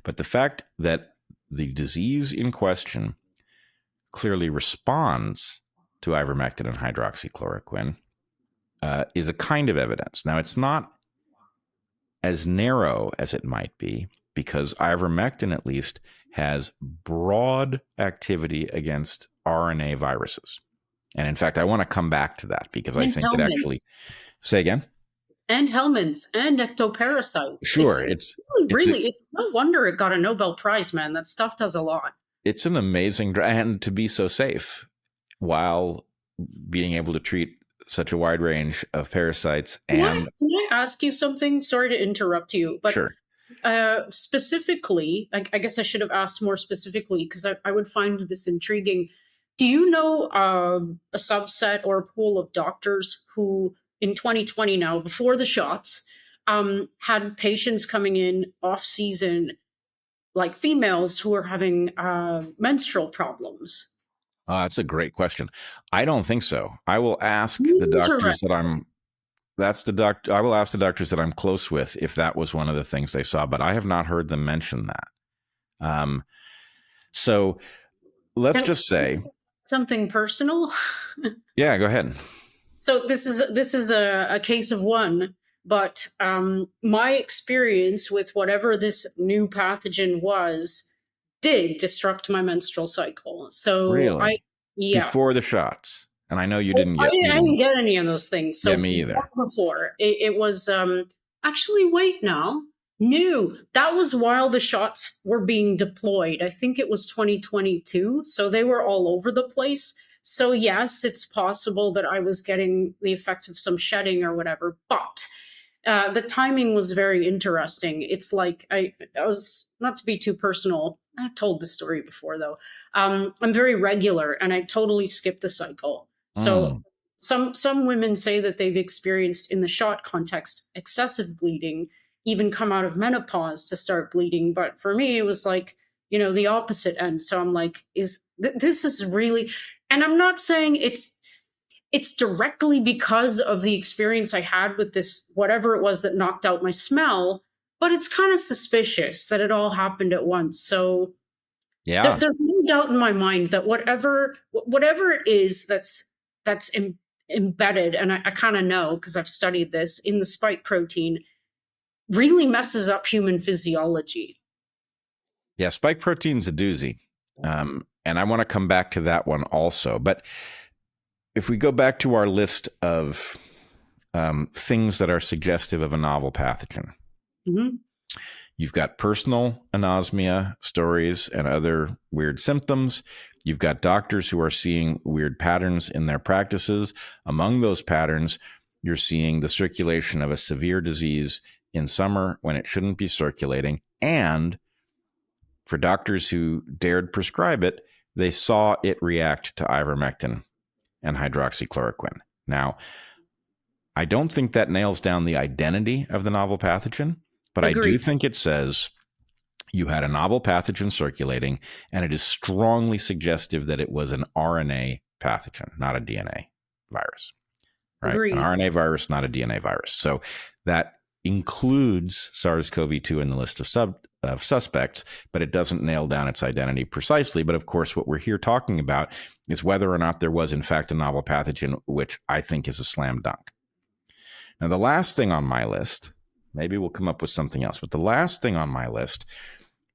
But the fact that the disease in question clearly responds to ivermectin and hydroxychloroquine is a kind of evidence. Now, it's not as narrow as it might be, because ivermectin at least has broad activity against RNA viruses. And in fact, I want to come back to that because I think it actually... Say again? And helminths and ectoparasites. Sure. It's no wonder it got a Nobel Prize, man. That stuff does a lot. It's an amazing... And to be so safe while being able to treat such a wide range of parasites. And can I ask you something? Sorry to interrupt you, but sure. Specifically, I guess I should have asked more specifically because I would find this intriguing. Do you know a subset or a pool of doctors who in 2020 now, before the shots, had patients coming in off season, like females who are having menstrual problems? That's a great question. I don't think so. I will ask the doctors that I will ask the doctors that I'm close with if that was one of the things they saw, but I have not heard them mention that. So let's just say something personal. Yeah, go ahead. So this is a case of one, but my experience with whatever this new pathogen did disrupt my menstrual cycle. So really? Before the shots. And I know you didn't get... I didn't get any of those things. So yeah, me either. Before it was actually, wait now. No, that was while the shots were being deployed. I think it was 2022. So they were all over the place. So yes, it's possible that I was getting the effect of some shedding or whatever, but the timing was very interesting. It's like I was, not to be too personal, I've told this story before though. I'm very regular and I totally skipped a cycle. So some women say that they've experienced in the shot context excessive bleeding, even come out of menopause to start bleeding. But for me, it was like, the opposite end. So I'm like, this is really, and I'm not saying it's directly because of the experience I had with this, whatever it was that knocked out my smell, but it's kind of suspicious that it all happened at once. So yeah, there's no doubt in my mind that whatever it is that's embedded, and I kind of know because I've studied this, in the spike protein really messes up human physiology. Yeah, spike protein's a doozy. And I want to come back to that one also. But if we go back to our list of things that are suggestive of a novel pathogen, Mm-hmm. you've got personal anosmia stories and other weird symptoms. You've got doctors who are seeing weird patterns in their practices. Among those patterns, you're seeing the circulation of a severe disease in summer when it shouldn't be circulating. And for doctors who dared prescribe it, they saw it react to ivermectin and hydroxychloroquine. Now, I don't think that nails down the identity of the novel pathogen, but I do think it says you had a novel pathogen circulating, and it is strongly suggestive that it was an RNA pathogen, not a DNA virus. Right? Agreed. An RNA virus, not a DNA virus. So that includes SARS-CoV-2 in the list of suspects, but it doesn't nail down its identity precisely. But of course, what we're here talking about is whether or not there was, in fact, a novel pathogen, which I think is a slam dunk. Now, the last thing on my list, maybe we'll come up with something else, but the last thing on my list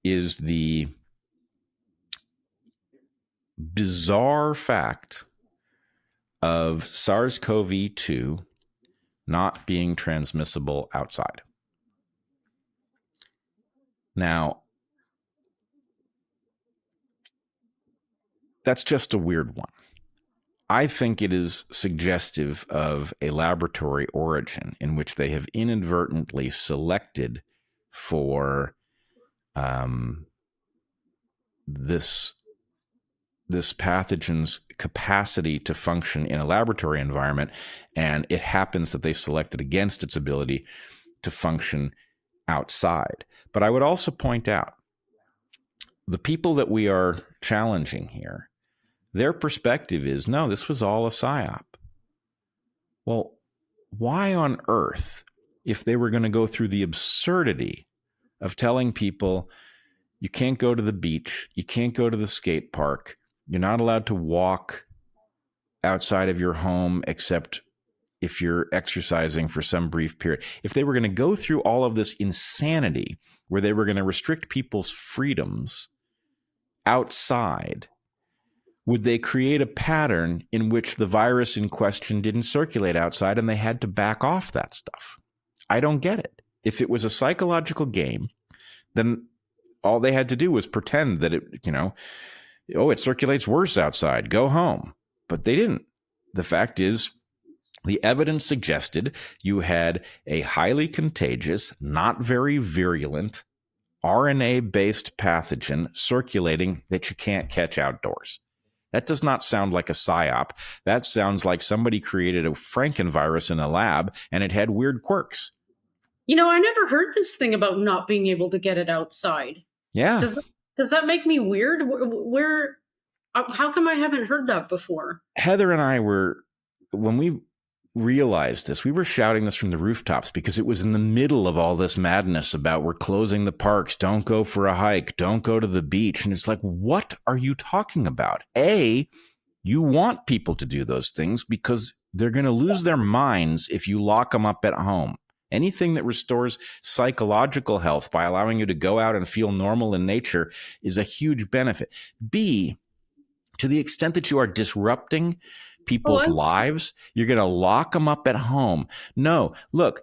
is the bizarre fact of SARS-CoV-2 not being transmissible outside. Now, that's just a weird one. I think it is suggestive of a laboratory origin in which they have inadvertently selected for this pathogen's capacity to function in a laboratory environment, and it happens that they selected against its ability to function outside. But I would also point out the people that we are challenging here, their perspective is, no, this was all a psyop. Well, why on earth, if they were going to go through the absurdity of telling people you can't go to the beach, you can't go to the skate park, you're not allowed to walk outside of your home except if you're exercising for some brief period. If they were going to go through all of this insanity where they were going to restrict people's freedoms outside, would they create a pattern in which the virus in question didn't circulate outside and they had to back off that stuff? I don't get it. If it was a psychological game, then all they had to do was pretend that it circulates worse outside, go home. But they didn't. The fact is, the evidence suggested you had a highly contagious, not very virulent, RNA-based pathogen circulating that you can't catch outdoors. That does not sound like a psyop. That sounds like somebody created a Frankenvirus in a lab and it had weird quirks. I never heard this thing about not being able to get it outside. Yeah. Does that make me weird? How come I haven't heard that before? Heather and I when we realized this, we were shouting this from the rooftops because it was in the middle of all this madness about we're closing the parks, don't go for a hike, don't go to the beach. And it's like, what are you talking about? A, you want people to do those things because they're going to lose their minds if you lock them up at home. Anything that restores psychological health by allowing you to go out and feel normal in nature is a huge benefit. B, to the extent that you are disrupting people's lives, you're going to lock them up at home. No, look,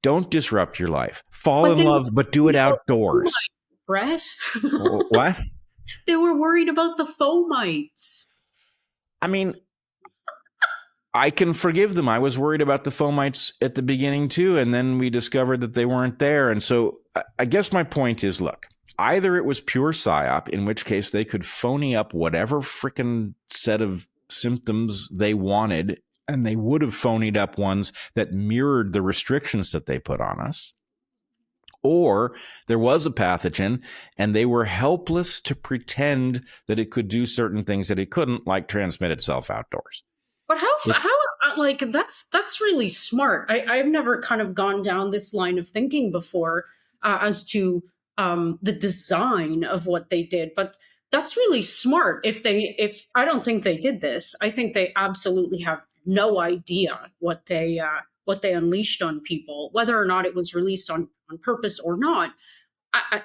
don't disrupt your life. Fall in love, but do it outdoors. Bret? What? They were worried about the fomites. I mean, I can forgive them. I was worried about the fomites at the beginning too, and then we discovered that they weren't there. And so I guess my point is, look, either it was pure psyop, in which case they could phony up whatever frickin' set of symptoms they wanted, and they would have phonied up ones that mirrored the restrictions that they put on us. Or there was a pathogen and they were helpless to pretend that it could do certain things that it couldn't, like transmit itself outdoors. But that's really smart. I've never kind of gone down this line of thinking before as to the design of what they did. But that's really smart. If I don't think they did this, I think they absolutely have no idea what they unleashed on people, whether or not it was released on purpose or not.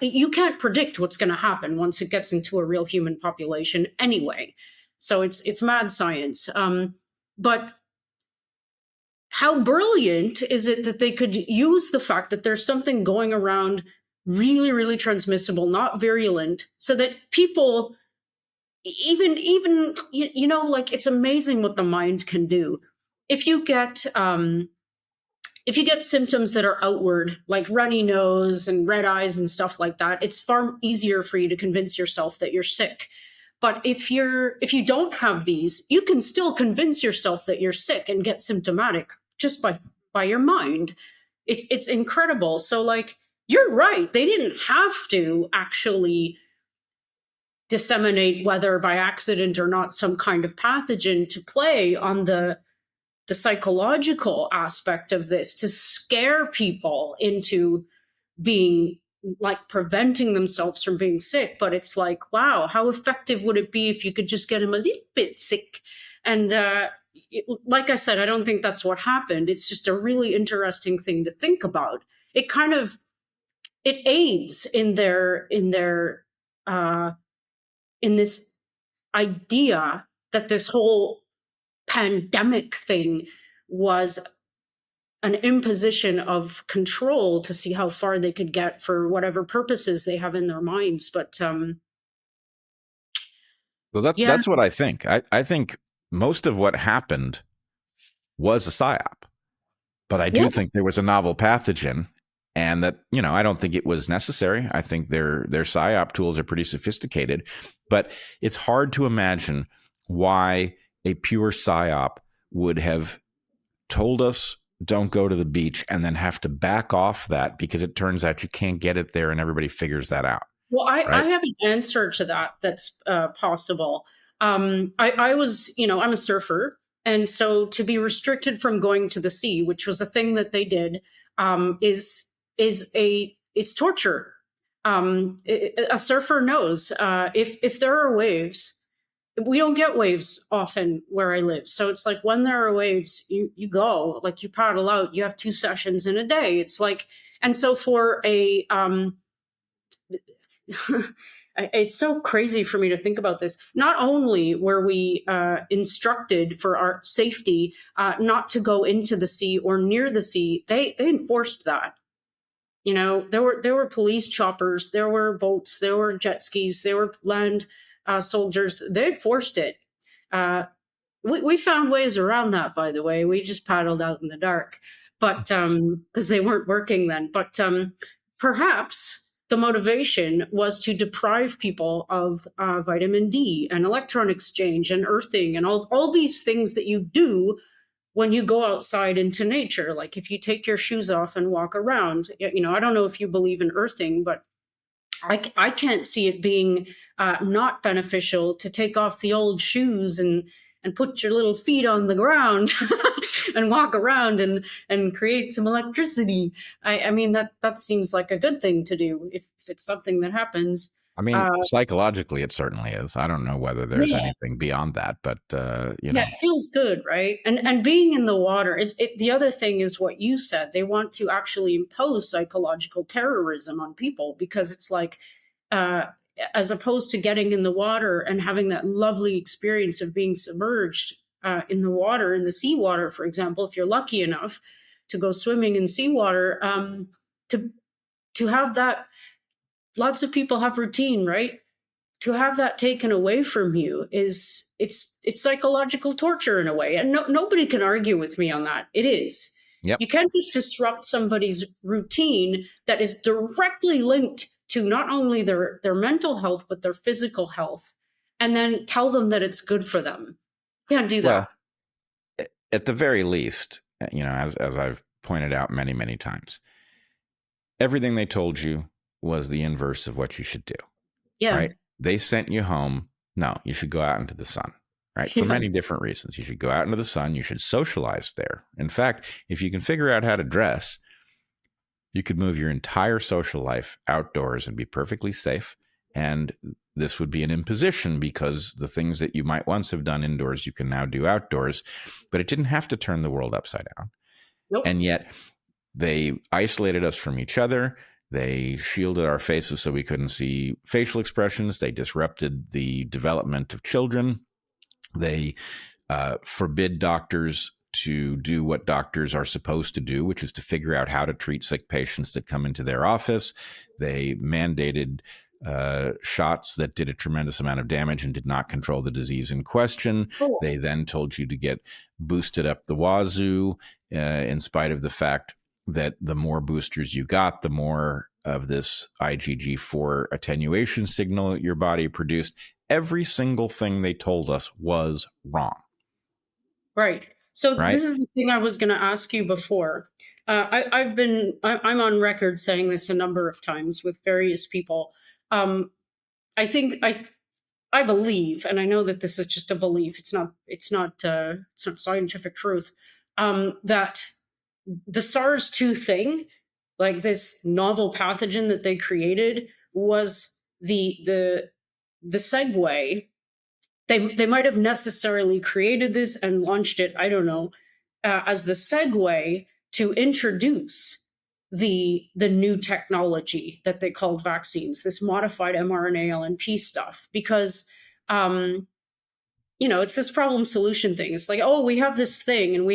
you can't predict what's going to happen once it gets into a real human population anyway. So it's mad science. But how brilliant is it that they could use the fact that there's something going around really, really transmissible, not virulent, so that people, even like, it's amazing what the mind can do. If you get symptoms that are outward, like runny nose and red eyes and stuff like that, it's far easier for you to convince yourself that you're sick. But if you don't have these, you can still convince yourself that you're sick and get symptomatic just by your mind. It's incredible. So, like, you're right. They didn't have to actually disseminate, whether by accident or not, some kind of pathogen to play on the psychological aspect of this, to scare people into being, like, preventing themselves from being sick. But it's like, wow, how effective would it be if you could just get them a little bit sick? And like I said, I don't think that's what happened. It's just a really interesting thing to think about. It kind of, it aids in this idea that this whole pandemic thing was an imposition of control to see how far they could get for whatever purposes they have in their minds. But well, that's what I think. I think most of what happened was a psyop, but I do think there was a novel pathogen, and that, I don't think it was necessary. I think their psyop tools are pretty sophisticated, but it's hard to imagine why a pure psyop would have told us don't go to the beach and then have to back off that because it turns out you can't get it there and everybody figures that out. Well, I have an answer to that that's possible. I was, I'm a surfer. And so to be restricted from going to the sea, which was a thing that they did, is torture. A surfer knows if there are waves. We don't get waves often where I live. So it's like, when there are waves, you go, like, you paddle out, you have 2 sessions in a day. It's like, and so for a, it's so crazy for me to think about this. Not only were we instructed for our safety not to go into the sea or near the sea, they enforced that. There were police choppers, there were boats, there were jet skis, there were land soldiers. They enforced it. We found ways around that, by the way. We just paddled out in the dark, but because they weren't working then. But perhaps the motivation was to deprive people of vitamin D and electron exchange and earthing and all these things that you do when you go outside into nature. Like, if you take your shoes off and walk around, I don't know if you believe in earthing, but I can't see it being not beneficial to take off the old shoes and put your little feet on the ground and walk around and create some electricity. I mean, that seems like a good thing to do if it's something that happens. I mean, psychologically, it certainly is. I don't know whether there's anything beyond that, but Yeah, it feels good, right? And being in the water, the other thing is what you said. They want to actually impose psychological terrorism on people, because it's like, as opposed to getting in the water and having that lovely experience of being submerged in the water, in the seawater, for example, if you're lucky enough to go swimming in seawater, to have that. Lots of people have routine, right? To have that taken away from you it's psychological torture in a way. And nobody can argue with me on that. It is. Yep. You can't just disrupt somebody's routine that is directly linked to not only their mental health, but their physical health, and then tell them that it's good for them. You can't do that. Well, at the very least, as I've pointed out many, many times, everything they told you was the inverse of what you should do. Yeah. Right? They sent you home. No, you should go out into the sun, right? For many different reasons. You should go out into the sun. You should socialize there. In fact, if you can figure out how to dress, you could move your entire social life outdoors and be perfectly safe. And this would be an imposition, because the things that you might once have done indoors, you can now do outdoors. But it didn't have to turn the world upside down. Nope. And yet they isolated us from each other. They shielded our faces so we couldn't see facial expressions. They disrupted the development of children. They forbid doctors to do what doctors are supposed to do, which is to figure out how to treat sick patients that come into their office. They mandated shots that did a tremendous amount of damage and did not control the disease in question. Cool. They then told you to get boosted up the wazoo, in spite of the fact that the more boosters you got, the more of this IgG4 attenuation signal your body produced. Every single thing they told us was wrong. Right. So Right? this is the thing I was going to ask you before. I'm on record saying this a number of times with various people. I think I believe, and I know that this is just a belief. It's not scientific truth. That the SARS-2 thing, like this novel pathogen that they created, was the segue. They might have necessarily created this and launched it, I don't know, as the segue to introduce the new technology that they called vaccines, this modified mRNA LNP stuff, because it's this problem solution thing. It's like, oh, we have this thing and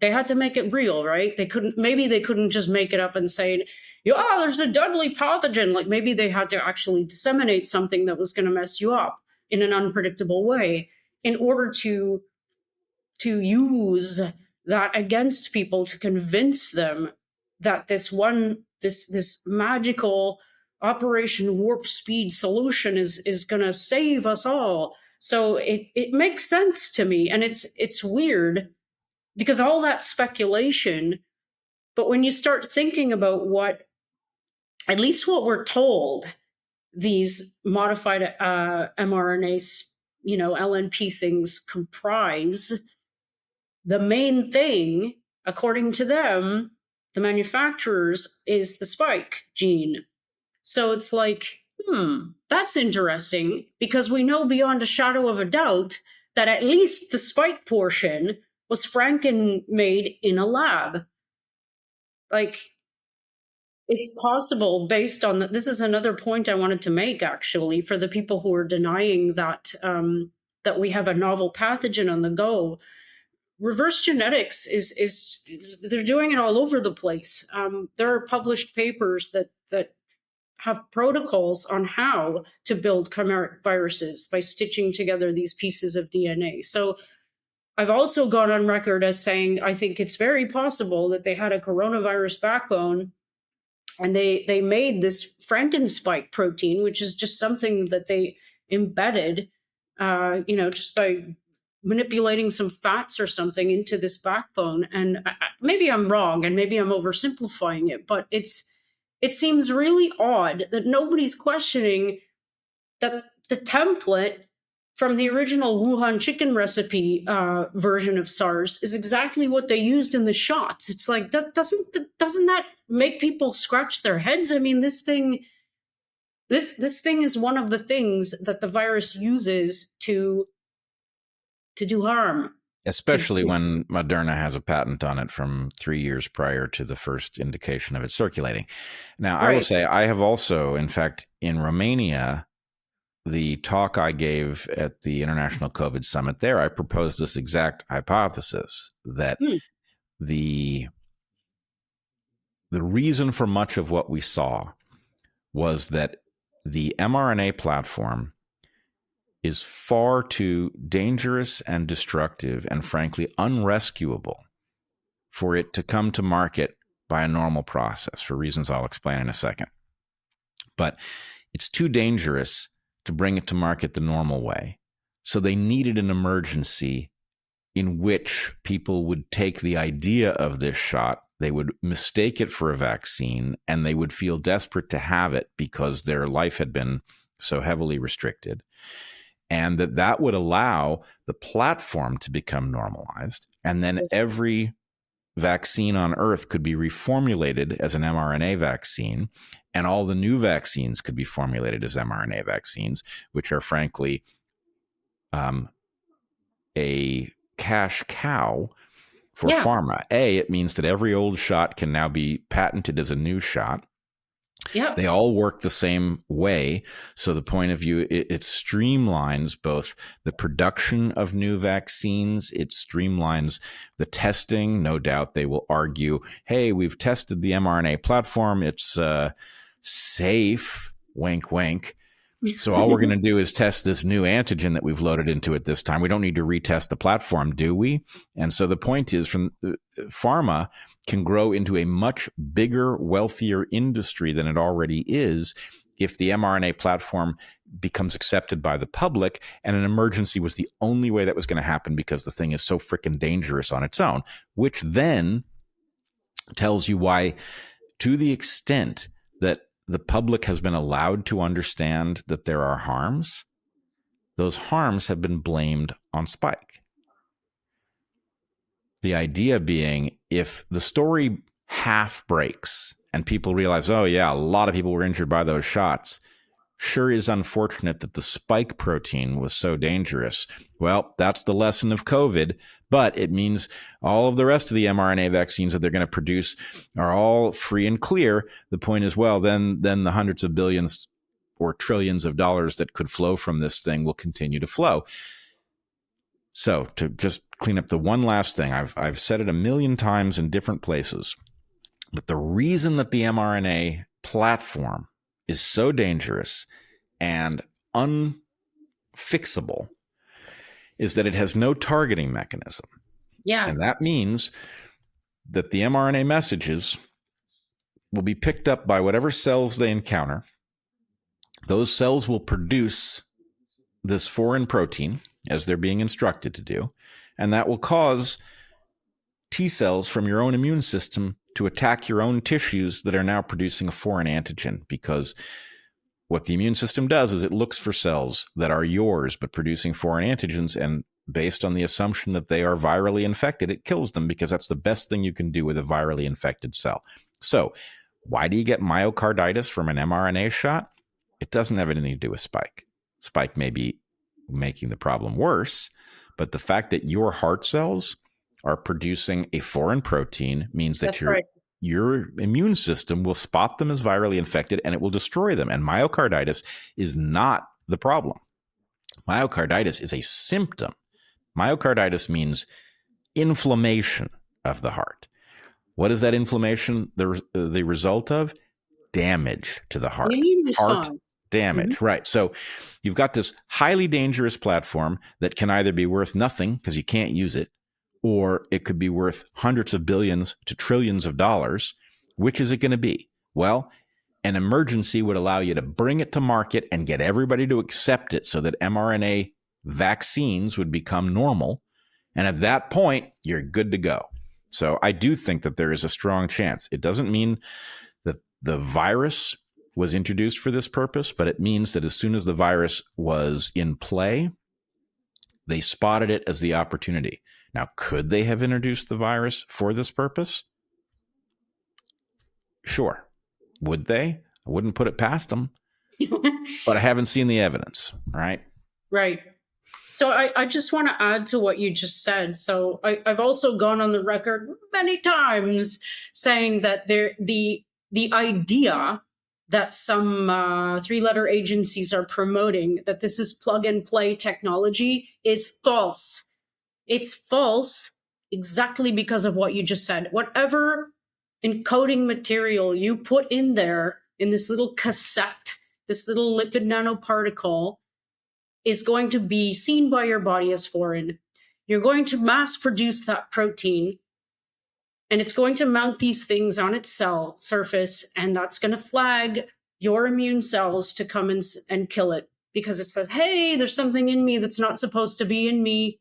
they had to make it real, right? They couldn't just make it up and say, yeah, there's a deadly pathogen. Like maybe they had to actually disseminate something that was going to mess you up in an unpredictable way in order to use that against people, to convince them that this magical Operation Warp Speed solution is going to save us all. So it makes sense to me, and it's weird because all that speculation, but when you start thinking about at least what we're told these modified mRNA, LNP things comprise, the main thing, according to them, the manufacturers, is the spike gene. So it's like, that's interesting, because we know beyond a shadow of a doubt that at least the spike portion was made in a lab. Like, it's possible based on this is another point I wanted to make, actually, for the people who are denying that that we have a novel pathogen on the go. Reverse genetics is they're doing it all over the place. There are published papers that have protocols on how to build chimeric viruses by stitching together these pieces of DNA. So I've also gone on record as saying I think it's very possible that they had a coronavirus backbone and they made this Frankenspike protein, which is just something that they embedded, just by manipulating some fats or something into this backbone. And maybe I'm wrong and maybe I'm oversimplifying it, but it seems really odd that nobody's questioning that the template from the original Wuhan chicken recipe version of SARS is exactly what they used in the shots. It's like, doesn't that make people scratch their heads? I mean, this thing is one of the things that the virus uses to do harm. Especially when Moderna has a patent on it from 3 years prior to the first indication of it circulating. Now, I will say I have also, in fact, in Romania, the talk I gave at the International COVID Summit there, I proposed this exact hypothesis that the reason for much of what we saw was that the mRNA platform is far too dangerous and destructive and frankly unrescuable for it to come to market by a normal process, for reasons I'll explain in a second. But it's too dangerous to bring it to market the normal way. So they needed an emergency in which people would take the idea of this shot, they would mistake it for a vaccine, and they would feel desperate to have it because their life had been so heavily restricted. And that would allow the platform to become normalized. And then every vaccine on Earth could be reformulated as an mRNA vaccine. And all the new vaccines could be formulated as mRNA vaccines, which are frankly a cash cow for pharma. It means that every old shot can now be patented as a new shot. Yeah. They all work the same way. So the point of view, it streamlines both the production of new vaccines. It streamlines the testing. No doubt they will argue, hey, we've tested the mRNA platform. It's safe, wink, wink. So all we're going to do is test this new antigen that we've loaded into it this time. We don't need to retest the platform, do we? And so the point is, from pharma can grow into a much bigger, wealthier industry than it already is if the mRNA platform becomes accepted by the public, and an emergency was the only way that was going to happen because the thing is so freaking dangerous on its own, which then tells you why, to the extent that the public has been allowed to understand that there are harms, those harms have been blamed on Spike. The idea being, if the story half breaks and people realize, oh yeah, a lot of people were injured by those shots, sure is unfortunate that the spike protein was so dangerous. Well, that's the lesson of COVID, but it means all of the rest of the mRNA vaccines that they're going to produce are all free and clear. The point is, well, then the hundreds of billions or trillions of dollars that could flow from this thing will continue to flow. So to just clean up the one last thing, I've said it a million times in different places, but the reason that the mRNA platform is so dangerous and unfixable is that it has no targeting mechanism. Yeah. And that means that the mRNA messages will be picked up by whatever cells they encounter. Those cells will produce this foreign protein as they're being instructed to do, and that will cause T cells from your own immune system to attack your own tissues that are now producing a foreign antigen, because what the immune system does is it looks for cells that are yours but producing foreign antigens, and based on the assumption that they are virally infected, it kills them, because that's the best thing you can do with a virally infected cell. So why do you get myocarditis from an mRNA shot? It doesn't have anything to do with Spike. Spike may be making the problem worse, but the fact that your heart cells are producing a foreign protein means that your immune system will spot them as virally infected and it will destroy them. And myocarditis is not the problem. Myocarditis is a symptom. Myocarditis means inflammation of the heart. What is that inflammation the result of? Damage to the heart. Immune Heart response. damage, right. So you've got this highly dangerous platform that can either be worth nothing because you can't use it, or it could be worth hundreds of billions to trillions of dollars. Which is it going to be? Well, an emergency would allow you to bring it to market and get everybody to accept it so that mRNA vaccines would become normal. And at that point, you're good to go. So I do think that there is a strong chance. It doesn't mean that the virus was introduced for this purpose, but it means that as soon as the virus was in play, they spotted it as the opportunity. Now, could they have introduced the virus for this purpose? Sure. Would they? I wouldn't put it past them, but I haven't seen the evidence, right? Right. So I just want to add to what you just said. So I've also gone on the record many times saying that the idea that some three-letter agencies are promoting, that this is plug-and-play technology, is false. It's false exactly because of what you just said. Whatever encoding material you put in there, in this little cassette, this little lipid nanoparticle, is going to be seen by your body as foreign. You're going to mass produce that protein, and it's going to mount these things on its cell surface, and that's going to flag your immune cells to come and kill it, because it says, hey, there's something in me that's not supposed to be in me.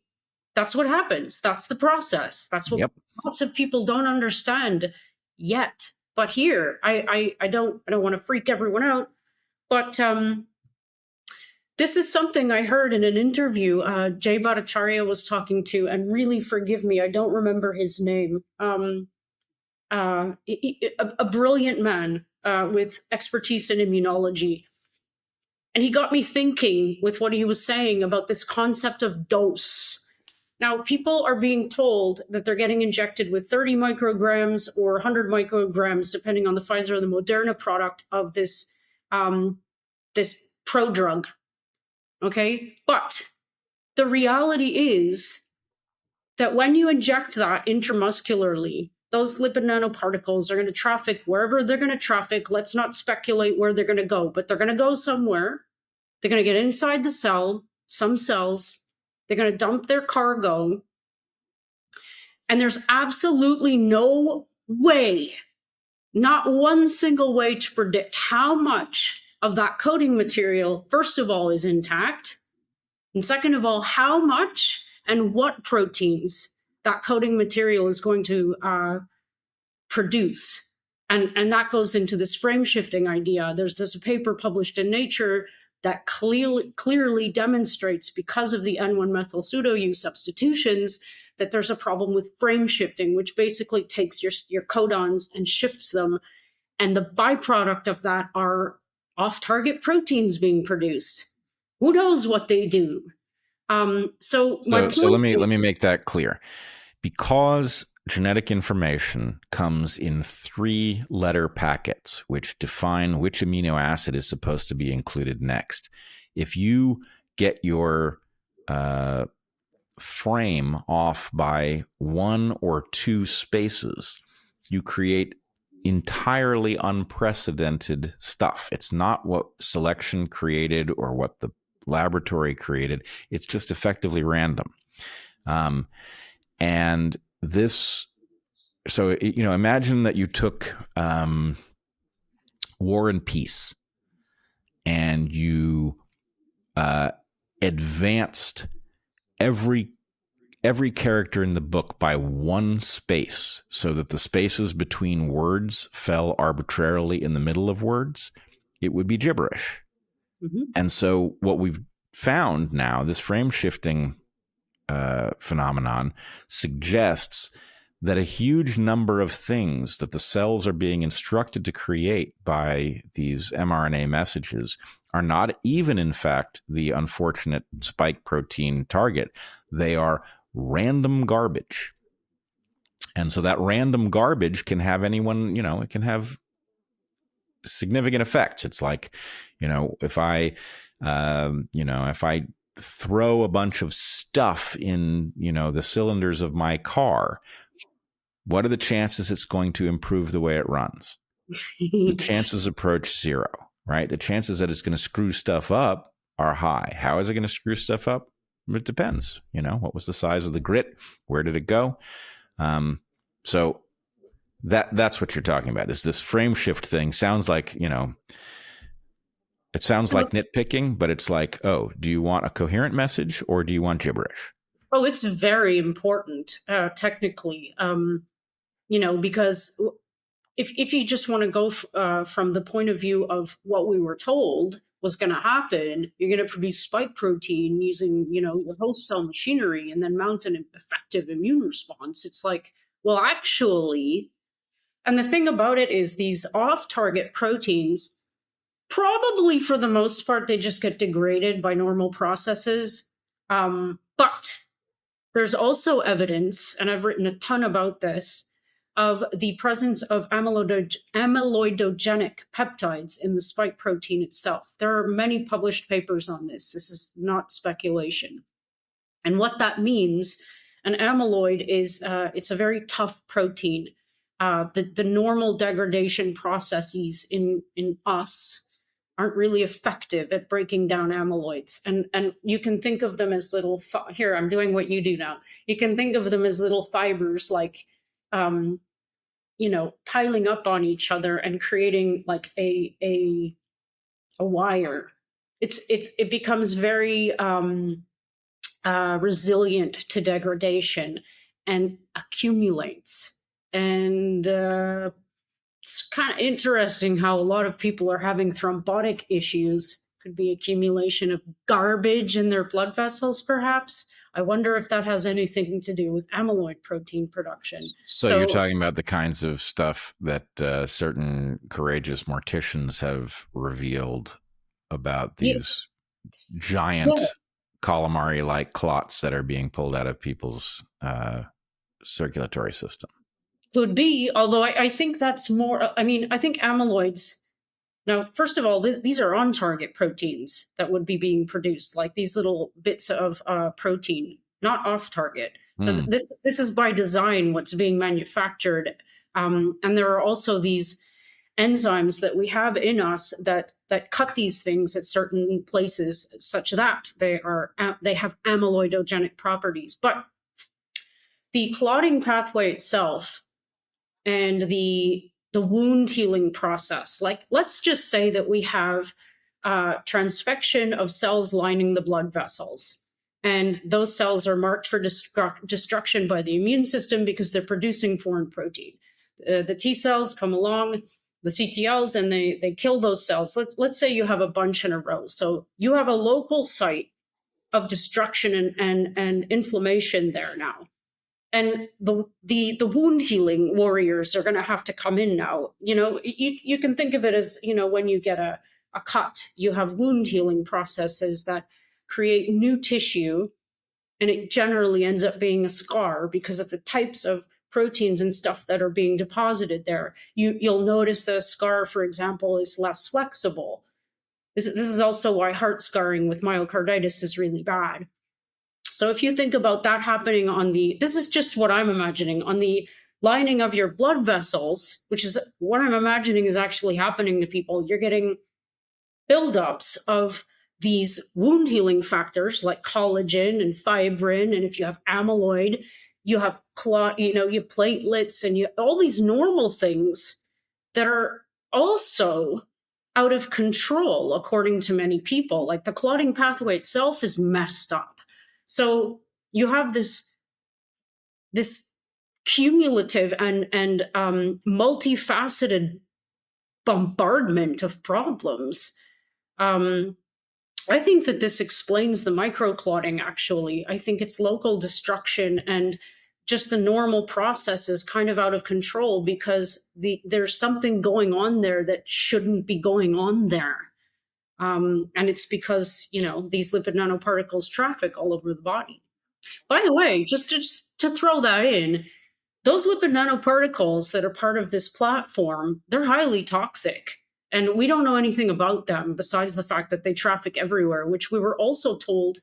That's what happens. That's the process. That's what lots of people don't understand yet. But here, I don't want to freak everyone out, but this is something I heard in an interview Jay Bhattacharya was talking to, and really forgive me, I don't remember his name. A brilliant man with expertise in immunology. And he got me thinking with what he was saying about this concept of dose. Now, people are being told that they're getting injected with 30 micrograms or 100 micrograms, depending on the Pfizer or the Moderna product of this this prodrug. Okay, but the reality is that when you inject that intramuscularly, those lipid nanoparticles are going to traffic wherever they're going to traffic. Let's not speculate where they're going to go, but they're going to go somewhere. They're going to get inside the cell, some cells. They're going to dump their cargo. And there's absolutely no way, not one single way to predict how much of that coating material, first of all, is intact. And second of all, how much and what proteins that coating material is going to produce. And that goes into this frame shifting idea. There's this paper published in Nature that clearly demonstrates, because of the N1-methyl pseudo-U substitutions, that there's a problem with frame shifting, which basically takes your codons and shifts them. And the byproduct of that are off-target proteins being produced. Who knows what they do? So let me make that clear. Because genetic information comes in 3-letter packets, which define which amino acid is supposed to be included next. If you get your frame off by 1 or 2 spaces, you create entirely unprecedented stuff. It's not what selection created or what the laboratory created. It's just effectively random. And this, so, imagine that you took War and Peace and you advanced every character in the book by 1 space, so that the spaces between words fell arbitrarily in the middle of words. It would be gibberish. Mm-hmm. And so what we've found now, this frame shifting phenomenon, suggests that a huge number of things that the cells are being instructed to create by these mRNA messages are not even, in fact, the unfortunate spike protein target. They are random garbage. And so that random garbage can have anyone, it can have significant effects. It's like, if I throw a bunch of stuff in, the cylinders of my car, what are the chances it's going to improve the way it runs? The chances approach 0, right? The chances that it's going to screw stuff up are high. How is it going to screw stuff up? It depends. What was the size of the grit? Where did it go? So that's what you're talking about. Is this frame shift thing? Sounds like, it sounds like nitpicking, but it's like, oh, do you want a coherent message or do you want gibberish? Oh, it's very important, technically, because if you just want to go from the point of view of what we were told was going to happen, you're going to produce spike protein using, your host cell machinery and then mount an effective immune response. It's like, well, actually, and the thing about it is these off-target proteins, probably for the most part, they just get degraded by normal processes. But there's also evidence, and I've written a ton about this, of the presence of amyloidogenic peptides in the spike protein itself. There are many published papers on this. This is not speculation. And what that means, an amyloid is, it's a very tough protein. The normal degradation processes in us aren't really effective at breaking down amyloids. And you can think of them as little, here, I'm doing what you do now. You can think of them as little fibers, like, piling up on each other and creating like a wire. It becomes very resilient to degradation and accumulates. And it's kind of interesting how a lot of people are having thrombotic issues. Could be accumulation of garbage in their blood vessels, perhaps. I wonder if that has anything to do with amyloid protein production. So you're talking about the kinds of stuff that certain courageous morticians have revealed about these giant calamari-like clots that are being pulled out of people's circulatory system. Could be, although I think that's more, I mean, I think amyloids. Now, first of all, these are on target proteins that would be being produced, like these little bits of protein, not off target. So this is by design what's being manufactured. And there are also these enzymes that we have in us that cut these things at certain places such that they have amyloidogenic properties. But the clotting pathway itself and the wound healing process, like let's just say that we have transfection of cells lining the blood vessels, and those cells are marked for destruction by the immune system because they're producing foreign protein. The T cells come along, the CTLs, and they kill those cells. Let's say you have a bunch in a row. So you have a local site of destruction and inflammation there now. And the wound healing warriors are going to have to come in now. You can think of it as, when you get a cut, you have wound healing processes that create new tissue, and it generally ends up being a scar because of the types of proteins and stuff that are being deposited there. You'll notice that a scar, for example, is less flexible. This is also why heart scarring with myocarditis is really bad. So if you think about that happening this is just what I'm imagining, on the lining of your blood vessels, which is what I'm imagining is actually happening to people, you're getting buildups of these wound healing factors like collagen and fibrin. And if you have amyloid, you have you platelets and all these normal things that are also out of control, according to many people. Like the clotting pathway itself is messed up. So you have this cumulative and multifaceted bombardment of problems. I think that this explains the microclotting, actually. I think it's local destruction and just the normal process is kind of out of control because there's something going on there that shouldn't be going on there. And it's because, these lipid nanoparticles traffic all over the body. By the way, just to throw that in, those lipid nanoparticles that are part of this platform, they're highly toxic. And we don't know anything about them besides the fact that they traffic everywhere, which we were also told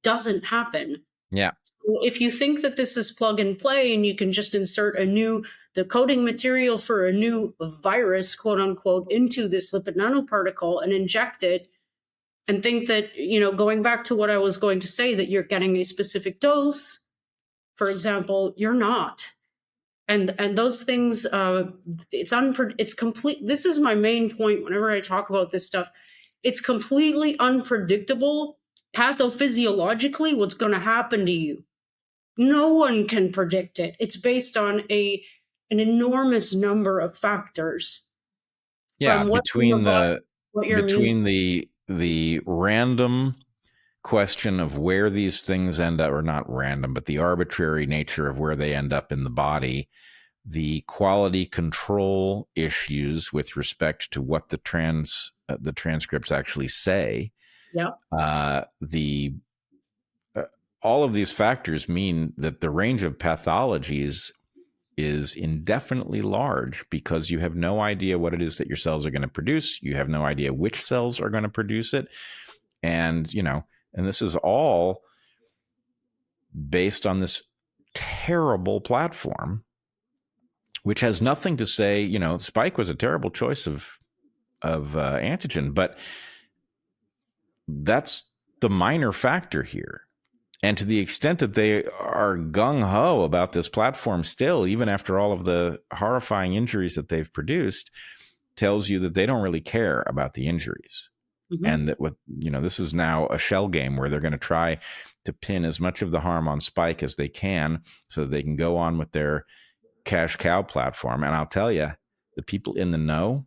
doesn't happen. Yeah. So if you think that this is plug and play and you can just insert the coding material for a new virus, quote unquote, into this lipid nanoparticle and inject it and think that, going back to what I was going to say, that you're getting a specific dose, for example, you're not. And those things, it's complete. This is my main point whenever I talk about this stuff. It's completely unpredictable pathophysiologically what's going to happen to you. No one can predict it. It's based on an enormous number of factors. Yeah, between the random question of where these things end up, or not random, but the arbitrary nature of where they end up in the body, the quality control issues with respect to what the transcripts actually say. Yeah. All of these factors mean that the range of pathologies is indefinitely large because you have no idea what it is that your cells are going to produce. You have no idea which cells are going to produce it. And, and this is all based on this terrible platform, which has nothing to say, Spike was a terrible choice of antigen, but that's the minor factor here. And to the extent that they are gung-ho about this platform still, even after all of the horrifying injuries that they've produced, tells you that they don't really care about the injuries. Mm-hmm. And that this is now a shell game where they're going to try to pin as much of the harm on Spike as they can so that they can go on with their cash cow platform. And I'll tell you, the people in the know,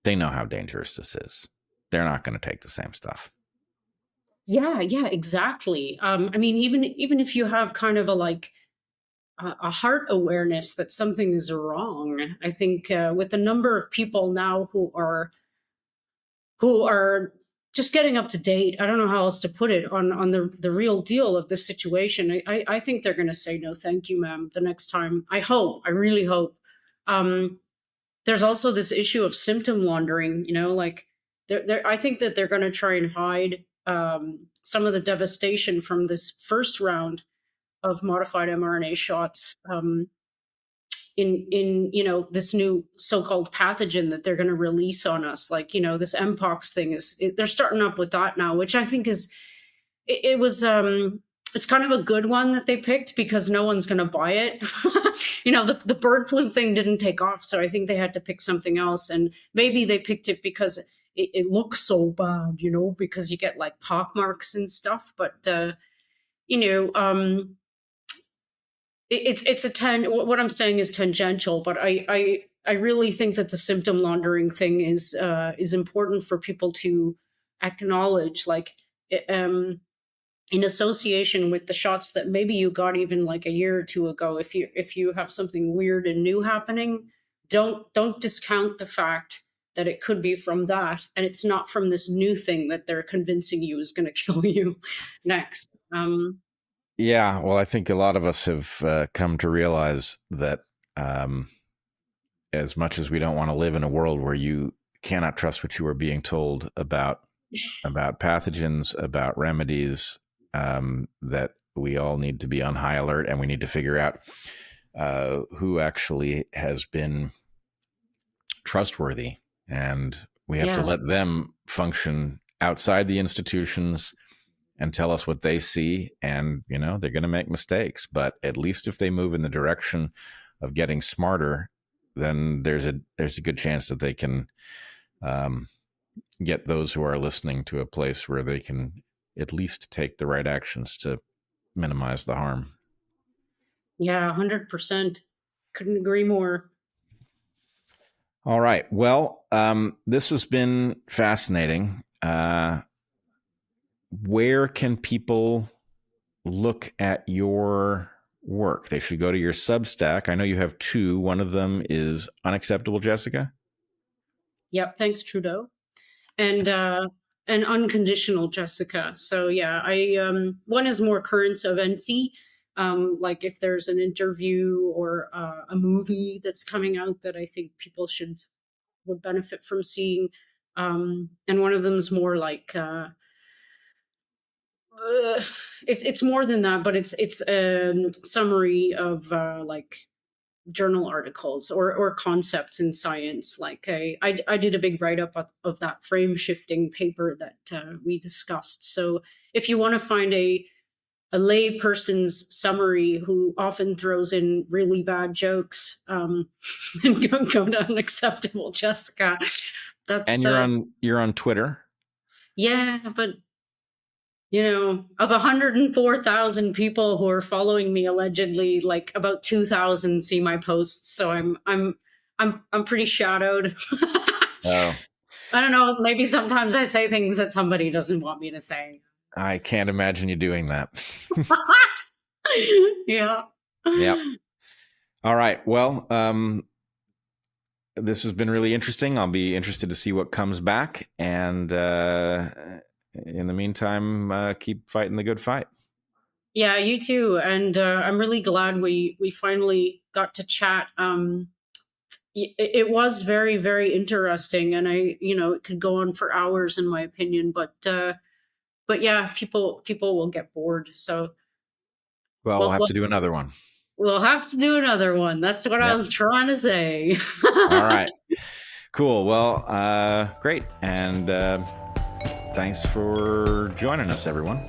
they know how dangerous this is. They're not going to take the same stuff. Yeah, exactly. I mean, even if you have kind of a heart awareness that something is wrong, I think with the number of people now who are just getting up to date. I don't know how else to put it on the real deal of this situation. I think they're going to say no, thank you, ma'am, the next time. I hope. I really hope. Um, there's also this issue of symptom laundering. Like I think that they're going to try and hide some of the devastation from this first round of modified mRNA shots. In this new so-called pathogen that they're going to release on us, like this mpox thing they're starting up with that now, which I think is it was it's kind of a good one that they picked because no one's going to buy it. The bird flu thing didn't take off, so I think they had to pick something else, and maybe they picked it because it looks so bad, because you get like pock marks and stuff, but what I'm saying is tangential, but I really think that the symptom laundering thing is important for people to acknowledge, like in association with the shots that maybe you got even like a year or two ago. If you have something weird and new happening, don't discount the fact that it could be from that, and it's not from this new thing that they're convincing you is going to kill you next. Yeah, well, I think a lot of us have come to realize that as much as we don't want to live in a world where you cannot trust what you are being told about pathogens, about remedies, that we all need to be on high alert, and we need to figure out who actually has been trustworthy, and we have to let them function outside the institutions and tell us what they see. And, they're going to make mistakes, but at least if they move in the direction of getting smarter, then there's a good chance that they can get those who are listening to a place where they can at least take the right actions to minimize the harm. Yeah, 100%. Couldn't agree more. All right. Well, this has been fascinating. Where can people look at your work? They should go to your Substack. I know you have two. One of them is Unacceptable Jessica. Yep. Thanks, Trudeau. And Unconditional Jessica. So yeah, one is more current eventsy. Like if there's an interview or a movie that's coming out that I think people would benefit from seeing. And one of them is more like it's more than that, but it's a summary of like journal articles or concepts in science. Like I did a big write-up of that frame shifting paper that we discussed. So if you want to find a lay person's summary who often throws in really bad jokes, then go to Unacceptable Jessica. And you're on Twitter. Yeah, but of 104,000 people who are following me, allegedly, like about 2,000 see my posts. So I'm pretty shadowed. Oh. I don't know. Maybe sometimes I say things that somebody doesn't want me to say. I can't imagine you doing that. Yeah. Yep. All right. Well, this has been really interesting. I'll be interested to see what comes back. And in the meantime, keep fighting the good fight. Yeah, you too. And I'm really glad we finally got to chat. It was very, very interesting, and it could go on for hours, in my opinion. But yeah, people will get bored. So we'll have to do another one. We'll have to do another one. That's what I was trying to say. All right. Cool. Well, great. And thanks for joining us, everyone.